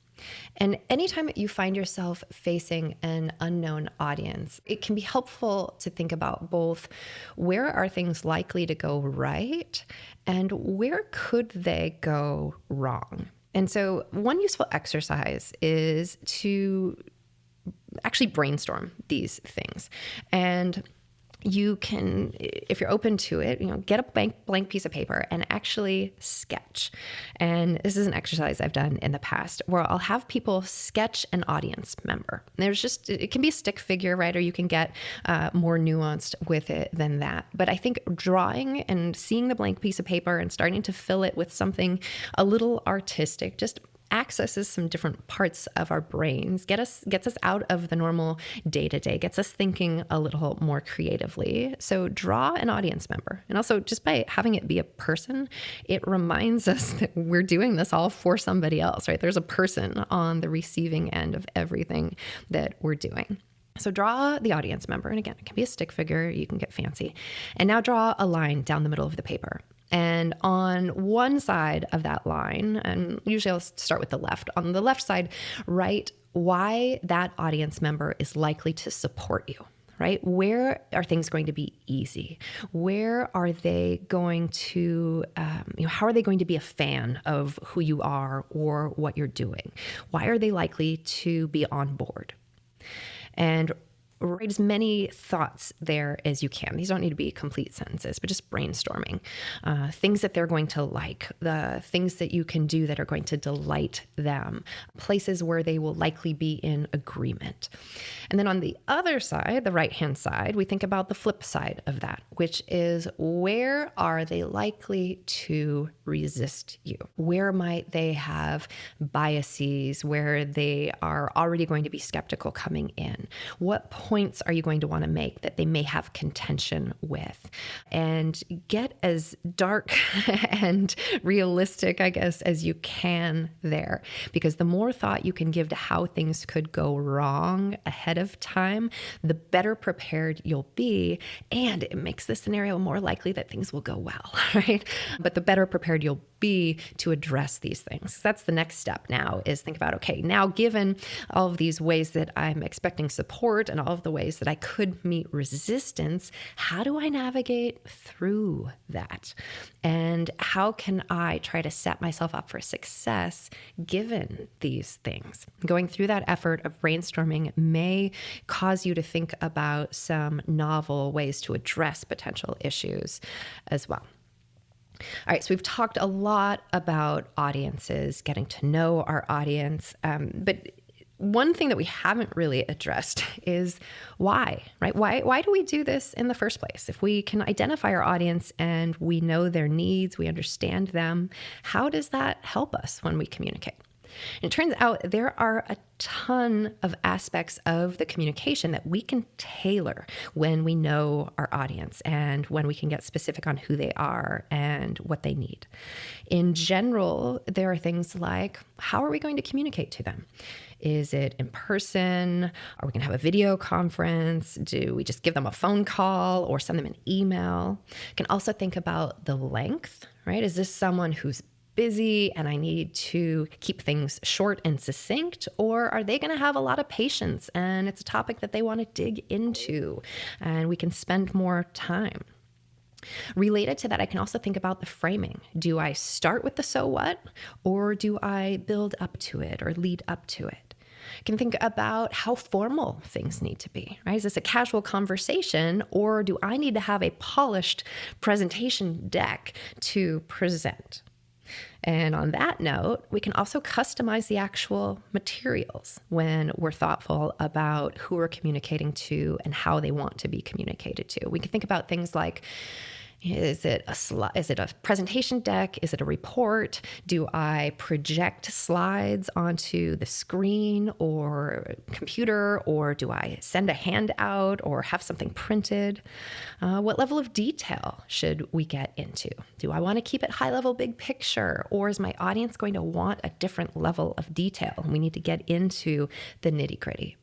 And anytime you find yourself facing an unknown audience, it can be helpful to think about both where are things likely to go right and where could they go wrong. And so one useful exercise is to actually brainstorm these things. And you can, if you're open to it, get a blank piece of paper and actually sketch. And this is an exercise I've done in the past where I'll have people sketch an audience member. It can be a stick figure, right? Or you can get more nuanced with it than that. But I think drawing and seeing the blank piece of paper and starting to fill it with something a little artistic just accesses some different parts of our brains, gets us out of the normal day-to-day, gets us thinking a little more creatively. So draw an audience member. And also just by having it be a person, it reminds us that we're doing this all for somebody else, right? There's a person on the receiving end of everything that we're doing. So draw the audience member. And again, it can be a stick figure. You can get fancy. And now draw a line down the middle of the paper. And on one side of that line, and usually I'll start with the left, on the left side, write why that audience member is likely to support you, right? Where are things going to be easy? Where are they going to, how are they going to be a fan of who you are or what you're doing? Why are they likely to be on board? And write as many thoughts there as you can. These don't need to be complete sentences, but just brainstorming. Things that they're going to like, the things that you can do that are going to delight them, places where they will likely be in agreement. And then on the other side, the right-hand side, we think about the flip side of that, which is where are they likely to resist you? Where might they have biases, where they are already going to be skeptical coming in? What points are you going to want to make that they may have contention with? And get as dark and realistic, I guess, as you can there. Because the more thought you can give to how things could go wrong ahead of time, the better prepared you'll be. And it makes the scenario more likely that things will go well, right? But the better prepared you'll be to address these things. That's the next step now, is think about, okay, now given all of these ways that I'm expecting support and all of the ways that I could meet resistance, how do I navigate through that? And how can I try to set myself up for success given these things? Going through that effort of brainstorming may cause you to think about some novel ways to address potential issues as well. All right, so we've talked a lot about audiences, getting to know our audience, but one thing that we haven't really addressed is why, right? Why do we do this in the first place? If we can identify our audience and we know their needs, we understand them, how does that help us when we communicate? And it turns out there are a ton of aspects of the communication that we can tailor when we know our audience and when we can get specific on who they are and what they need. In general, there are things like, how are we going to communicate to them? Is it in person? Are we going to have a video conference? Do we just give them a phone call or send them an email? You can also think about the length, right? Is this someone who's busy and I need to keep things short and succinct? Or are they going to have a lot of patience and it's a topic that they want to dig into and we can spend more time? Related to that, I can also think about the framing. Do I start with the so what, or do I build up to it or lead up to it? I can think about how formal things need to be, right? Is this a casual conversation, or do I need to have a polished presentation deck to present? And on that note, we can also customize the actual materials when we're thoughtful about who we're communicating to and how they want to be communicated to. We can think about things like, is it a presentation deck? Is it a report? Do I project slides onto the screen or computer, or do I send a handout or have something printed? What level of detail should we get into? Do I want to keep it high level, big picture, or is my audience going to want a different level of detail? We need to get into the nitty gritty.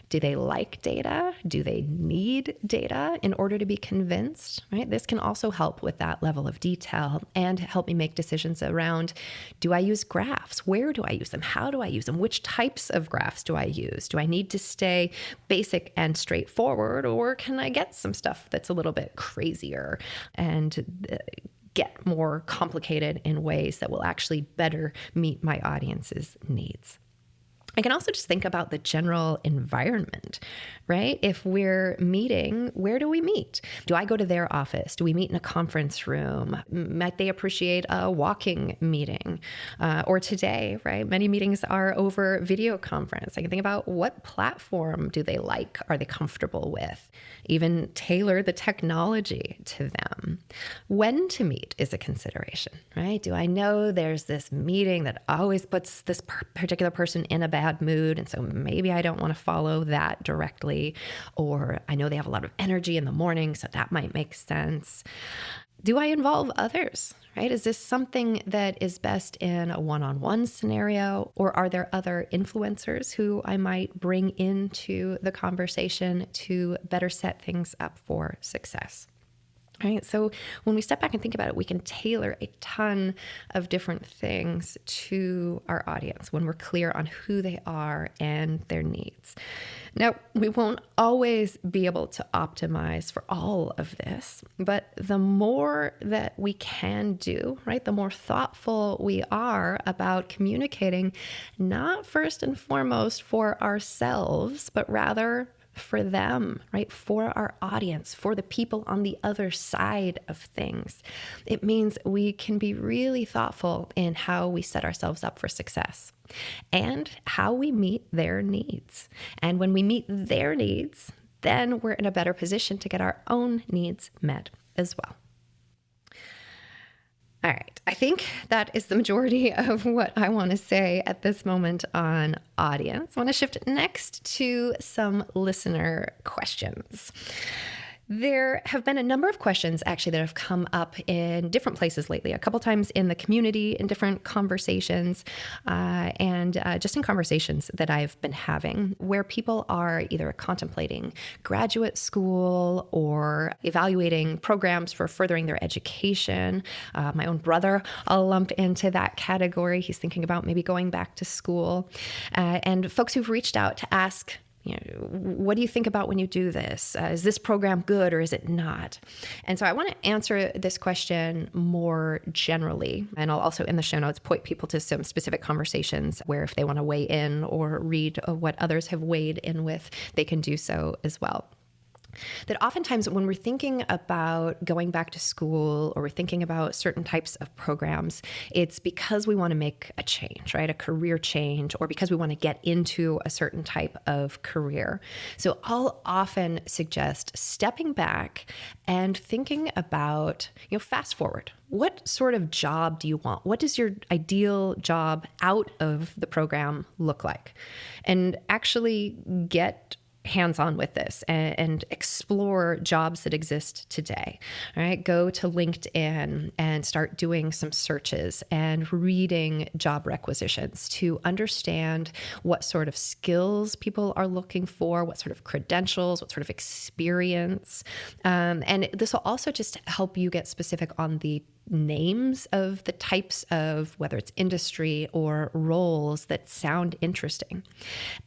Do they like data? Do they need data in order to be convinced, right? This can also help with that level of detail and help me make decisions around, do I use graphs? Where do I use them? How do I use them? Which types of graphs do I use? Do I need to stay basic and straightforward, or can I get some stuff that's a little bit crazier and get more complicated in ways that will actually better meet my audience's needs? I can also just think about the general environment, right? If we're meeting, where do we meet? Do I go to their office? Do we meet in a conference room? Might they appreciate a walking meeting? Or today, right? Many meetings are over video conference. I can think about, what platform do they like? Are they comfortable with? Even tailor the technology to them. When to meet is a consideration, right? Do I know there's this meeting that always puts this particular person in a bad mood, and so maybe I don't want to follow that directly, or I know they have a lot of energy in the morning, so that might make sense. Do I involve others, right? Is this something that is best in a one-on-one scenario, or are there other influencers who I might bring into the conversation to better set things up for success? Right. So when we step back and think about it, we can tailor a ton of different things to our audience when we're clear on who they are and their needs. Now, we won't always be able to optimize for all of this, but the more that we can do, right, the more thoughtful we are about communicating, not first and foremost for ourselves, but rather for them, right? For our audience, for the people on the other side of things. It means we can be really thoughtful in how we set ourselves up for success and how we meet their needs. And when we meet their needs, then we're in a better position to get our own needs met as well. All right. I think that is the majority of what I want to say at this moment on audience. I want to shift next to some listener questions. There have been a number of questions actually that have come up in different places lately, a couple times in the community, in different conversations, and just in conversations that I've been having where people are either contemplating graduate school or evaluating programs for furthering their education. My own brother, I'll lump into that category. He's thinking about maybe going back to school. And folks who've reached out to ask, what do you think about when you do this? Is this program good or is it not? And so I want to answer this question more generally. And I'll also in the show notes point people to some specific conversations where if they want to weigh in or read what others have weighed in with, they can do so as well. That oftentimes when we're thinking about going back to school or we're thinking about certain types of programs, it's because we want to make a change, right? A career change, or because we want to get into a certain type of career. So I'll often suggest stepping back and thinking about, fast forward. What sort of job do you want? What does your ideal job out of the program look like? And actually get hands-on with this and explore jobs that exist today. All right, go to LinkedIn and start doing some searches and reading job requisitions to understand what sort of skills people are looking for, what sort of credentials, what sort of experience. And this will also just help you get specific on the names of the types of whether it's industry or roles that sound interesting.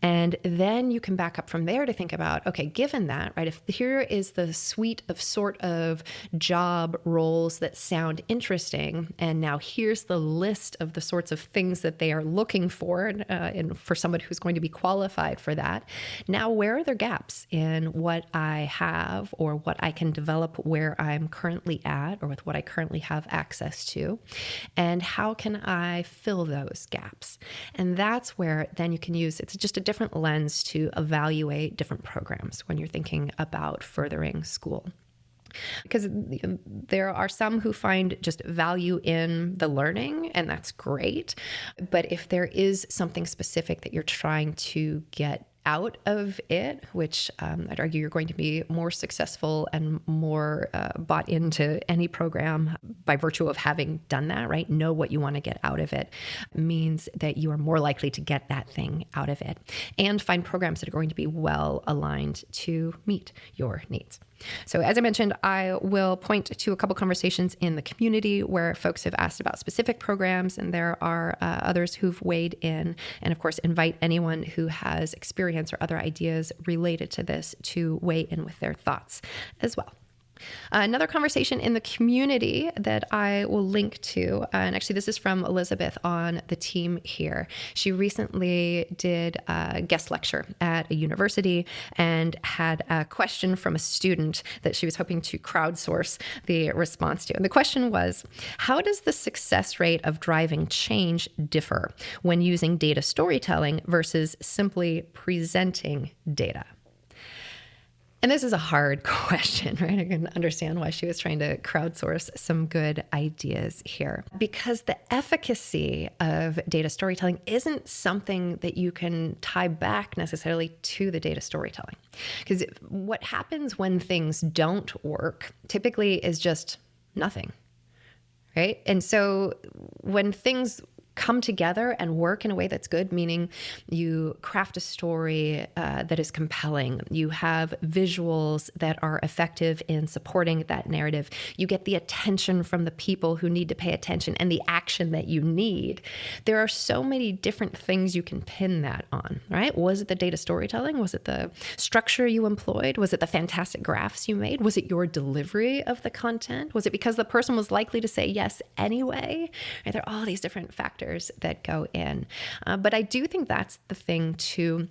And then you can back up from there to think about, okay, given that, right, if here is the suite of sort of job roles that sound interesting, and now here's the list of the sorts of things that they are looking for and for someone who's going to be qualified for that. Now, where are there gaps in what I have or what I can develop where I'm currently at or with what I currently have access to, and how can I fill those gaps? And that's where then you can use, it's just a different lens to evaluate different programs when you're thinking about furthering school. Because there are some who find just value in the learning, and that's great. But if there is something specific that you're trying to get out of it, which I'd argue you're going to be more successful and more bought into any program by virtue of having done that, right? Know what you want to get out of it means that you are more likely to get that thing out of it and find programs that are going to be well aligned to meet your needs. So as I mentioned, I will point to a couple conversations in the community where folks have asked about specific programs, and there are others who've weighed in, and of course, invite anyone who has experience or other ideas related to this to weigh in with their thoughts as well. Another conversation in the community that I will link to, and actually this is from Elizabeth on the team here. She recently did a guest lecture at a university and had a question from a student that she was hoping to crowdsource the response to. And the question was, how does the success rate of driving change differ when using data storytelling versus simply presenting data? And this is a hard question, right? I can understand why she was trying to crowdsource some good ideas here. Because the efficacy of data storytelling isn't something that you can tie back necessarily to the data storytelling. Because what happens when things don't work typically is just nothing, right? And so when things come together and work in a way that's good, meaning you craft a story that is compelling, you have visuals that are effective in supporting that narrative, you get the attention from the people who need to pay attention and the action that you need. There are so many different things you can pin that on, right? Was it the data storytelling? Was it the structure you employed? Was it the fantastic graphs you made? Was it your delivery of the content? Was it because the person was likely to say yes anyway? Right? There are all these different factors that go in. But I do think that's the thing to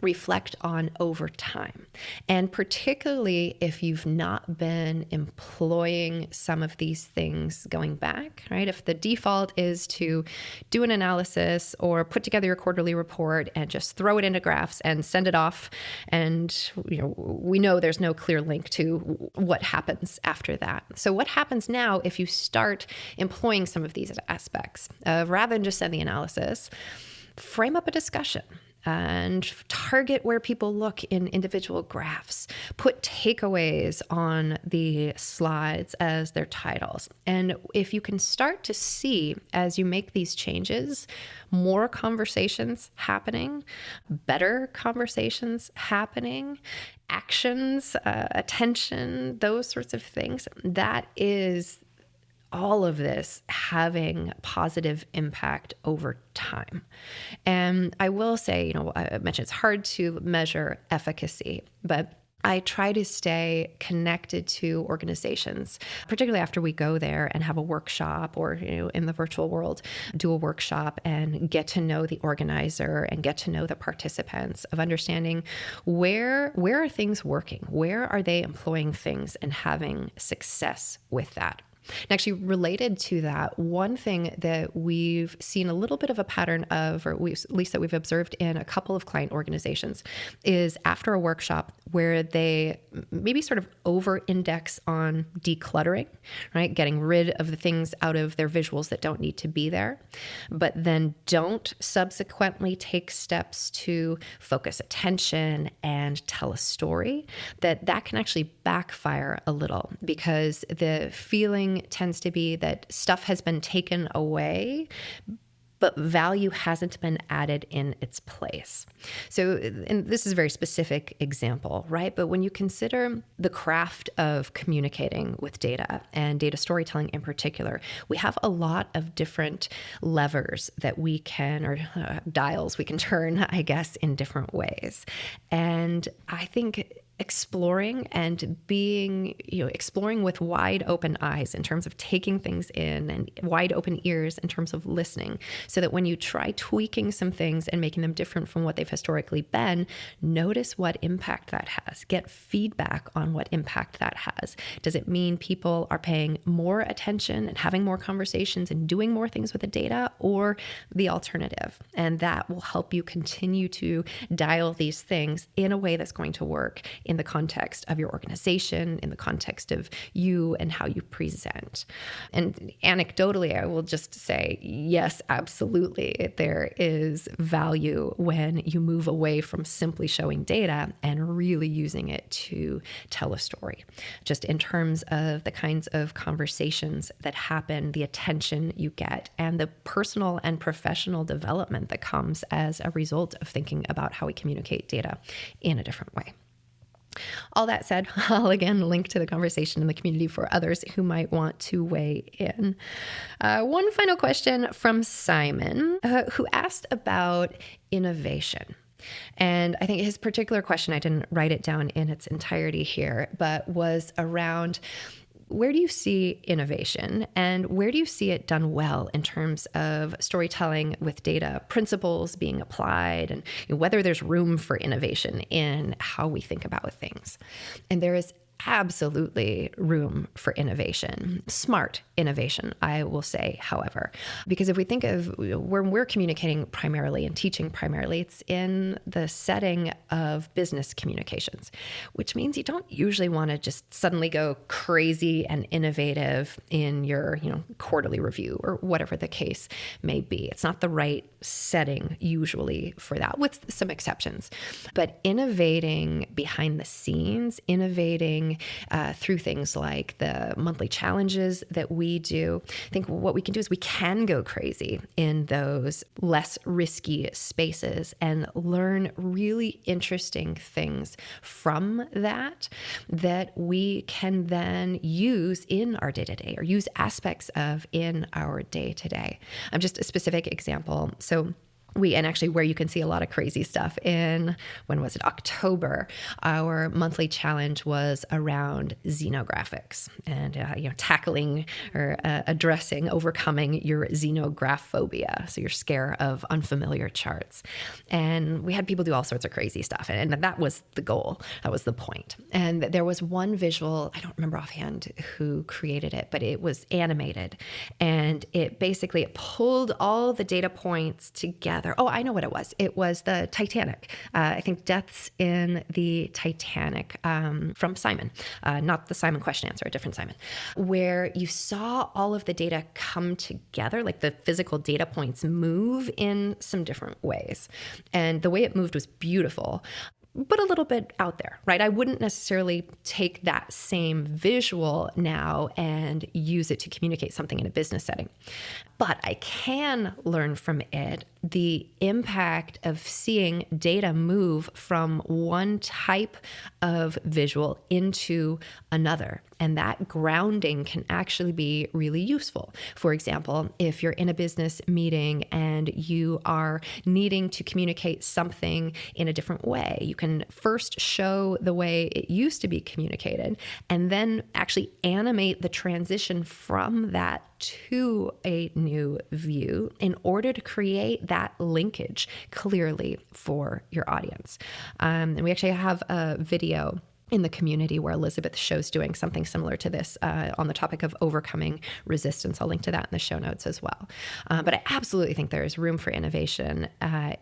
reflect on over time. And particularly if you've not been employing some of these things going back, right? If the default is to do an analysis or put together your quarterly report and just throw it into graphs and send it off, and we know there's no clear link to what happens after that. So what happens now if you start employing some of these aspects? Rather than just send the analysis, frame up a discussion and target where people look in individual graphs. Put takeaways on the slides as their titles. And if you can start to see, as you make these changes, more conversations happening, better conversations happening, actions, attention, those sorts of things, that is all of this having positive impact over time. And I will say, I mentioned it's hard to measure efficacy, but I try to stay connected to organizations, particularly after we go there and have a workshop, or in the virtual world, do a workshop and get to know the organizer and get to know the participants, of understanding where are things working, where are they employing things and having success with that. And actually, related to that, one thing that we've seen a little bit of a pattern of, or at least that we've observed in a couple of client organizations, is after a workshop where they maybe sort of over-index on decluttering, right? Getting rid of the things out of their visuals that don't need to be there, but then don't subsequently take steps to focus attention and tell a story, that can actually backfire a little, because the feeling tends to be that stuff has been taken away, but value hasn't been added in its place. So, and this is a very specific example, right? But when you consider the craft of communicating with data, and data storytelling in particular, we have a lot of different levers that we can, or dials we can turn, I guess, in different ways. And I think exploring and being, exploring with wide open eyes in terms of taking things in, and wide open ears in terms of listening, so that when you try tweaking some things and making them different from what they've historically been, notice what impact that has. Get feedback on what impact that has. Does it mean people are paying more attention and having more conversations and doing more things with the data, or the alternative? And that will help you continue to dial these things in a way that's going to work in the context of your organization, in the context of you and how you present. And anecdotally, I will just say, yes, absolutely, there is value when you move away from simply showing data and really using it to tell a story. Just in terms of the kinds of conversations that happen, the attention you get, and the personal and professional development that comes as a result of thinking about how we communicate data in a different way. All that said, I'll again link to the conversation in the community for others who might want to weigh in. One final question from Simon, who asked about innovation. And I think his particular question, I didn't write it down in its entirety here, but was around, where do you see innovation, and where do you see it done well in terms of storytelling with data principles being applied, and whether there's room for innovation in how we think about things? And there is absolutely room for innovation, smart innovation, I will say, however, because if we think of when we're communicating primarily and teaching primarily, it's in the setting of business communications, which means you don't usually want to just suddenly go crazy and innovative in your, quarterly review or whatever the case may be. It's not the right setting usually for that, with some exceptions. But innovating behind the scenes, innovating through things like the monthly challenges that we do, I think what we can do is we can go crazy in those less risky spaces and learn really interesting things from that we can then use in our day-to-day, or use aspects of in our day-to-day. Just a specific example. So And actually where you can see a lot of crazy stuff in, when was it, October, our monthly challenge was around xenographics and, tackling or addressing, overcoming your xenographobia. So your scare of unfamiliar charts. And we had people do all sorts of crazy stuff. And that was the goal. That was the point. And there was one visual, I don't remember offhand who created it, but it was animated. And it pulled all the data points together. Oh, I know what it was. It was the Titanic. I think Deaths in the Titanic from Simon, not the Simon question answer, a different Simon, where you saw all of the data come together, like the physical data points move in some different ways. And the way it moved was beautiful, but a little bit out there, right? I wouldn't necessarily take that same visual now and use it to communicate something in a business setting. But I can learn from it the impact of seeing data move from one type of visual into another. And that grounding can actually be really useful. For example, if you're in a business meeting and you are needing to communicate something in a different way, you can first show the way it used to be communicated and then actually animate the transition from that to a new view in order to create that linkage clearly for your audience. And we actually have a video in the community where Elizabeth shows doing something similar to this on the topic of overcoming resistance. I'll link to that in the show notes as well. But I absolutely think there is room for innovation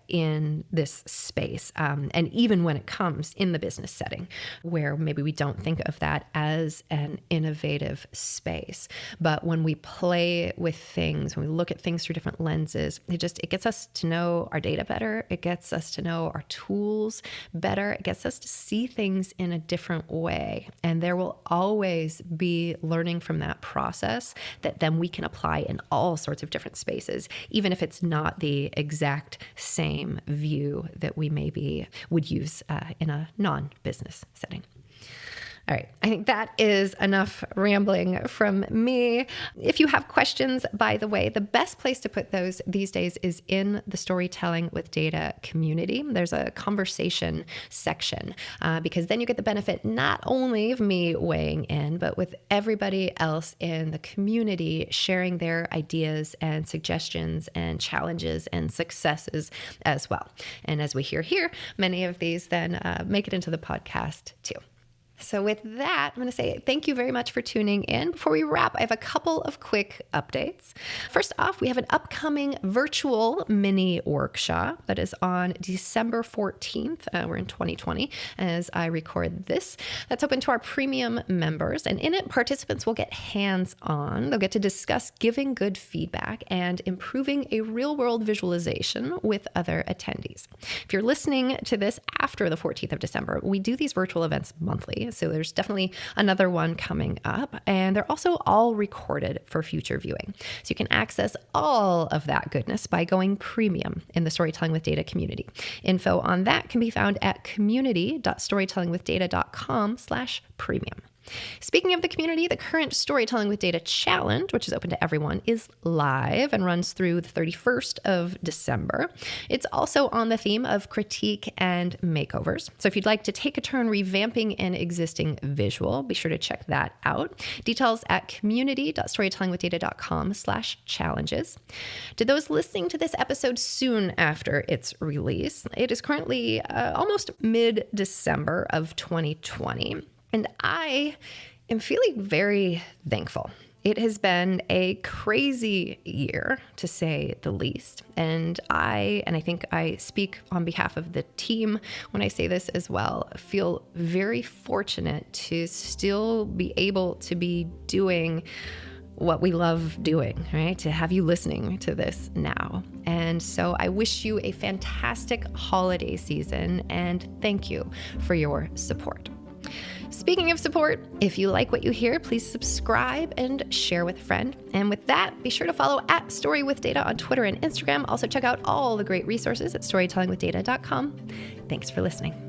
in this space. And even when it comes in the business setting, where maybe we don't think of that as an innovative space. But when we play with things, when we look at things through different lenses, it gets us to know our data better. It gets us to know our tools better. It gets us to see things in a different way. And there will always be learning from that process that then we can apply in all sorts of different spaces, even if it's not the exact same view that we maybe would use in a non-business setting. All right, I think that is enough rambling from me. If you have questions, by the way, the best place to put those these days is in the Storytelling with Data community. There's a conversation section because then you get the benefit not only of me weighing in, but with everybody else in the community sharing their ideas and suggestions and challenges and successes as well. And as we hear here, many of these then make it into the podcast too. So with that, I'm going to say thank you very much for tuning in. Before we wrap, I have a couple of quick updates. First off, we have an upcoming virtual mini workshop that is on December 14th. We're in 2020 as I record this. That's open to our premium members. And in it, participants will get hands-on. They'll get to discuss giving good feedback and improving a real-world visualization with other attendees. If you're listening to this after the 14th of December, we do these virtual events monthly. So there's definitely another one coming up. And they're also all recorded for future viewing. So you can access all of that goodness by going premium in the Storytelling with Data community. Info on that can be found at community.storytellingwithdata.com/premium. Speaking of the community, the current Storytelling with Data Challenge, which is open to everyone, is live and runs through the 31st of December. It's also on the theme of critique and makeovers. So if you'd like to take a turn revamping an existing visual, be sure to check that out. Details at community.storytellingwithdata.com/challenges. To those listening to this episode soon after its release, it is currently almost mid-December of 2020. And I am feeling very thankful. It has been a crazy year, to say the least. And I think I speak on behalf of the team when I say this as well, feel very fortunate to still be able to be doing what we love doing, right? To have you listening to this now. And so I wish you a fantastic holiday season and thank you for your support. Speaking of support, if you like what you hear, please subscribe and share with a friend. And with that, be sure to follow at Story with Data on Twitter and Instagram. Also check out all the great resources at storytellingwithdata.com. Thanks for listening.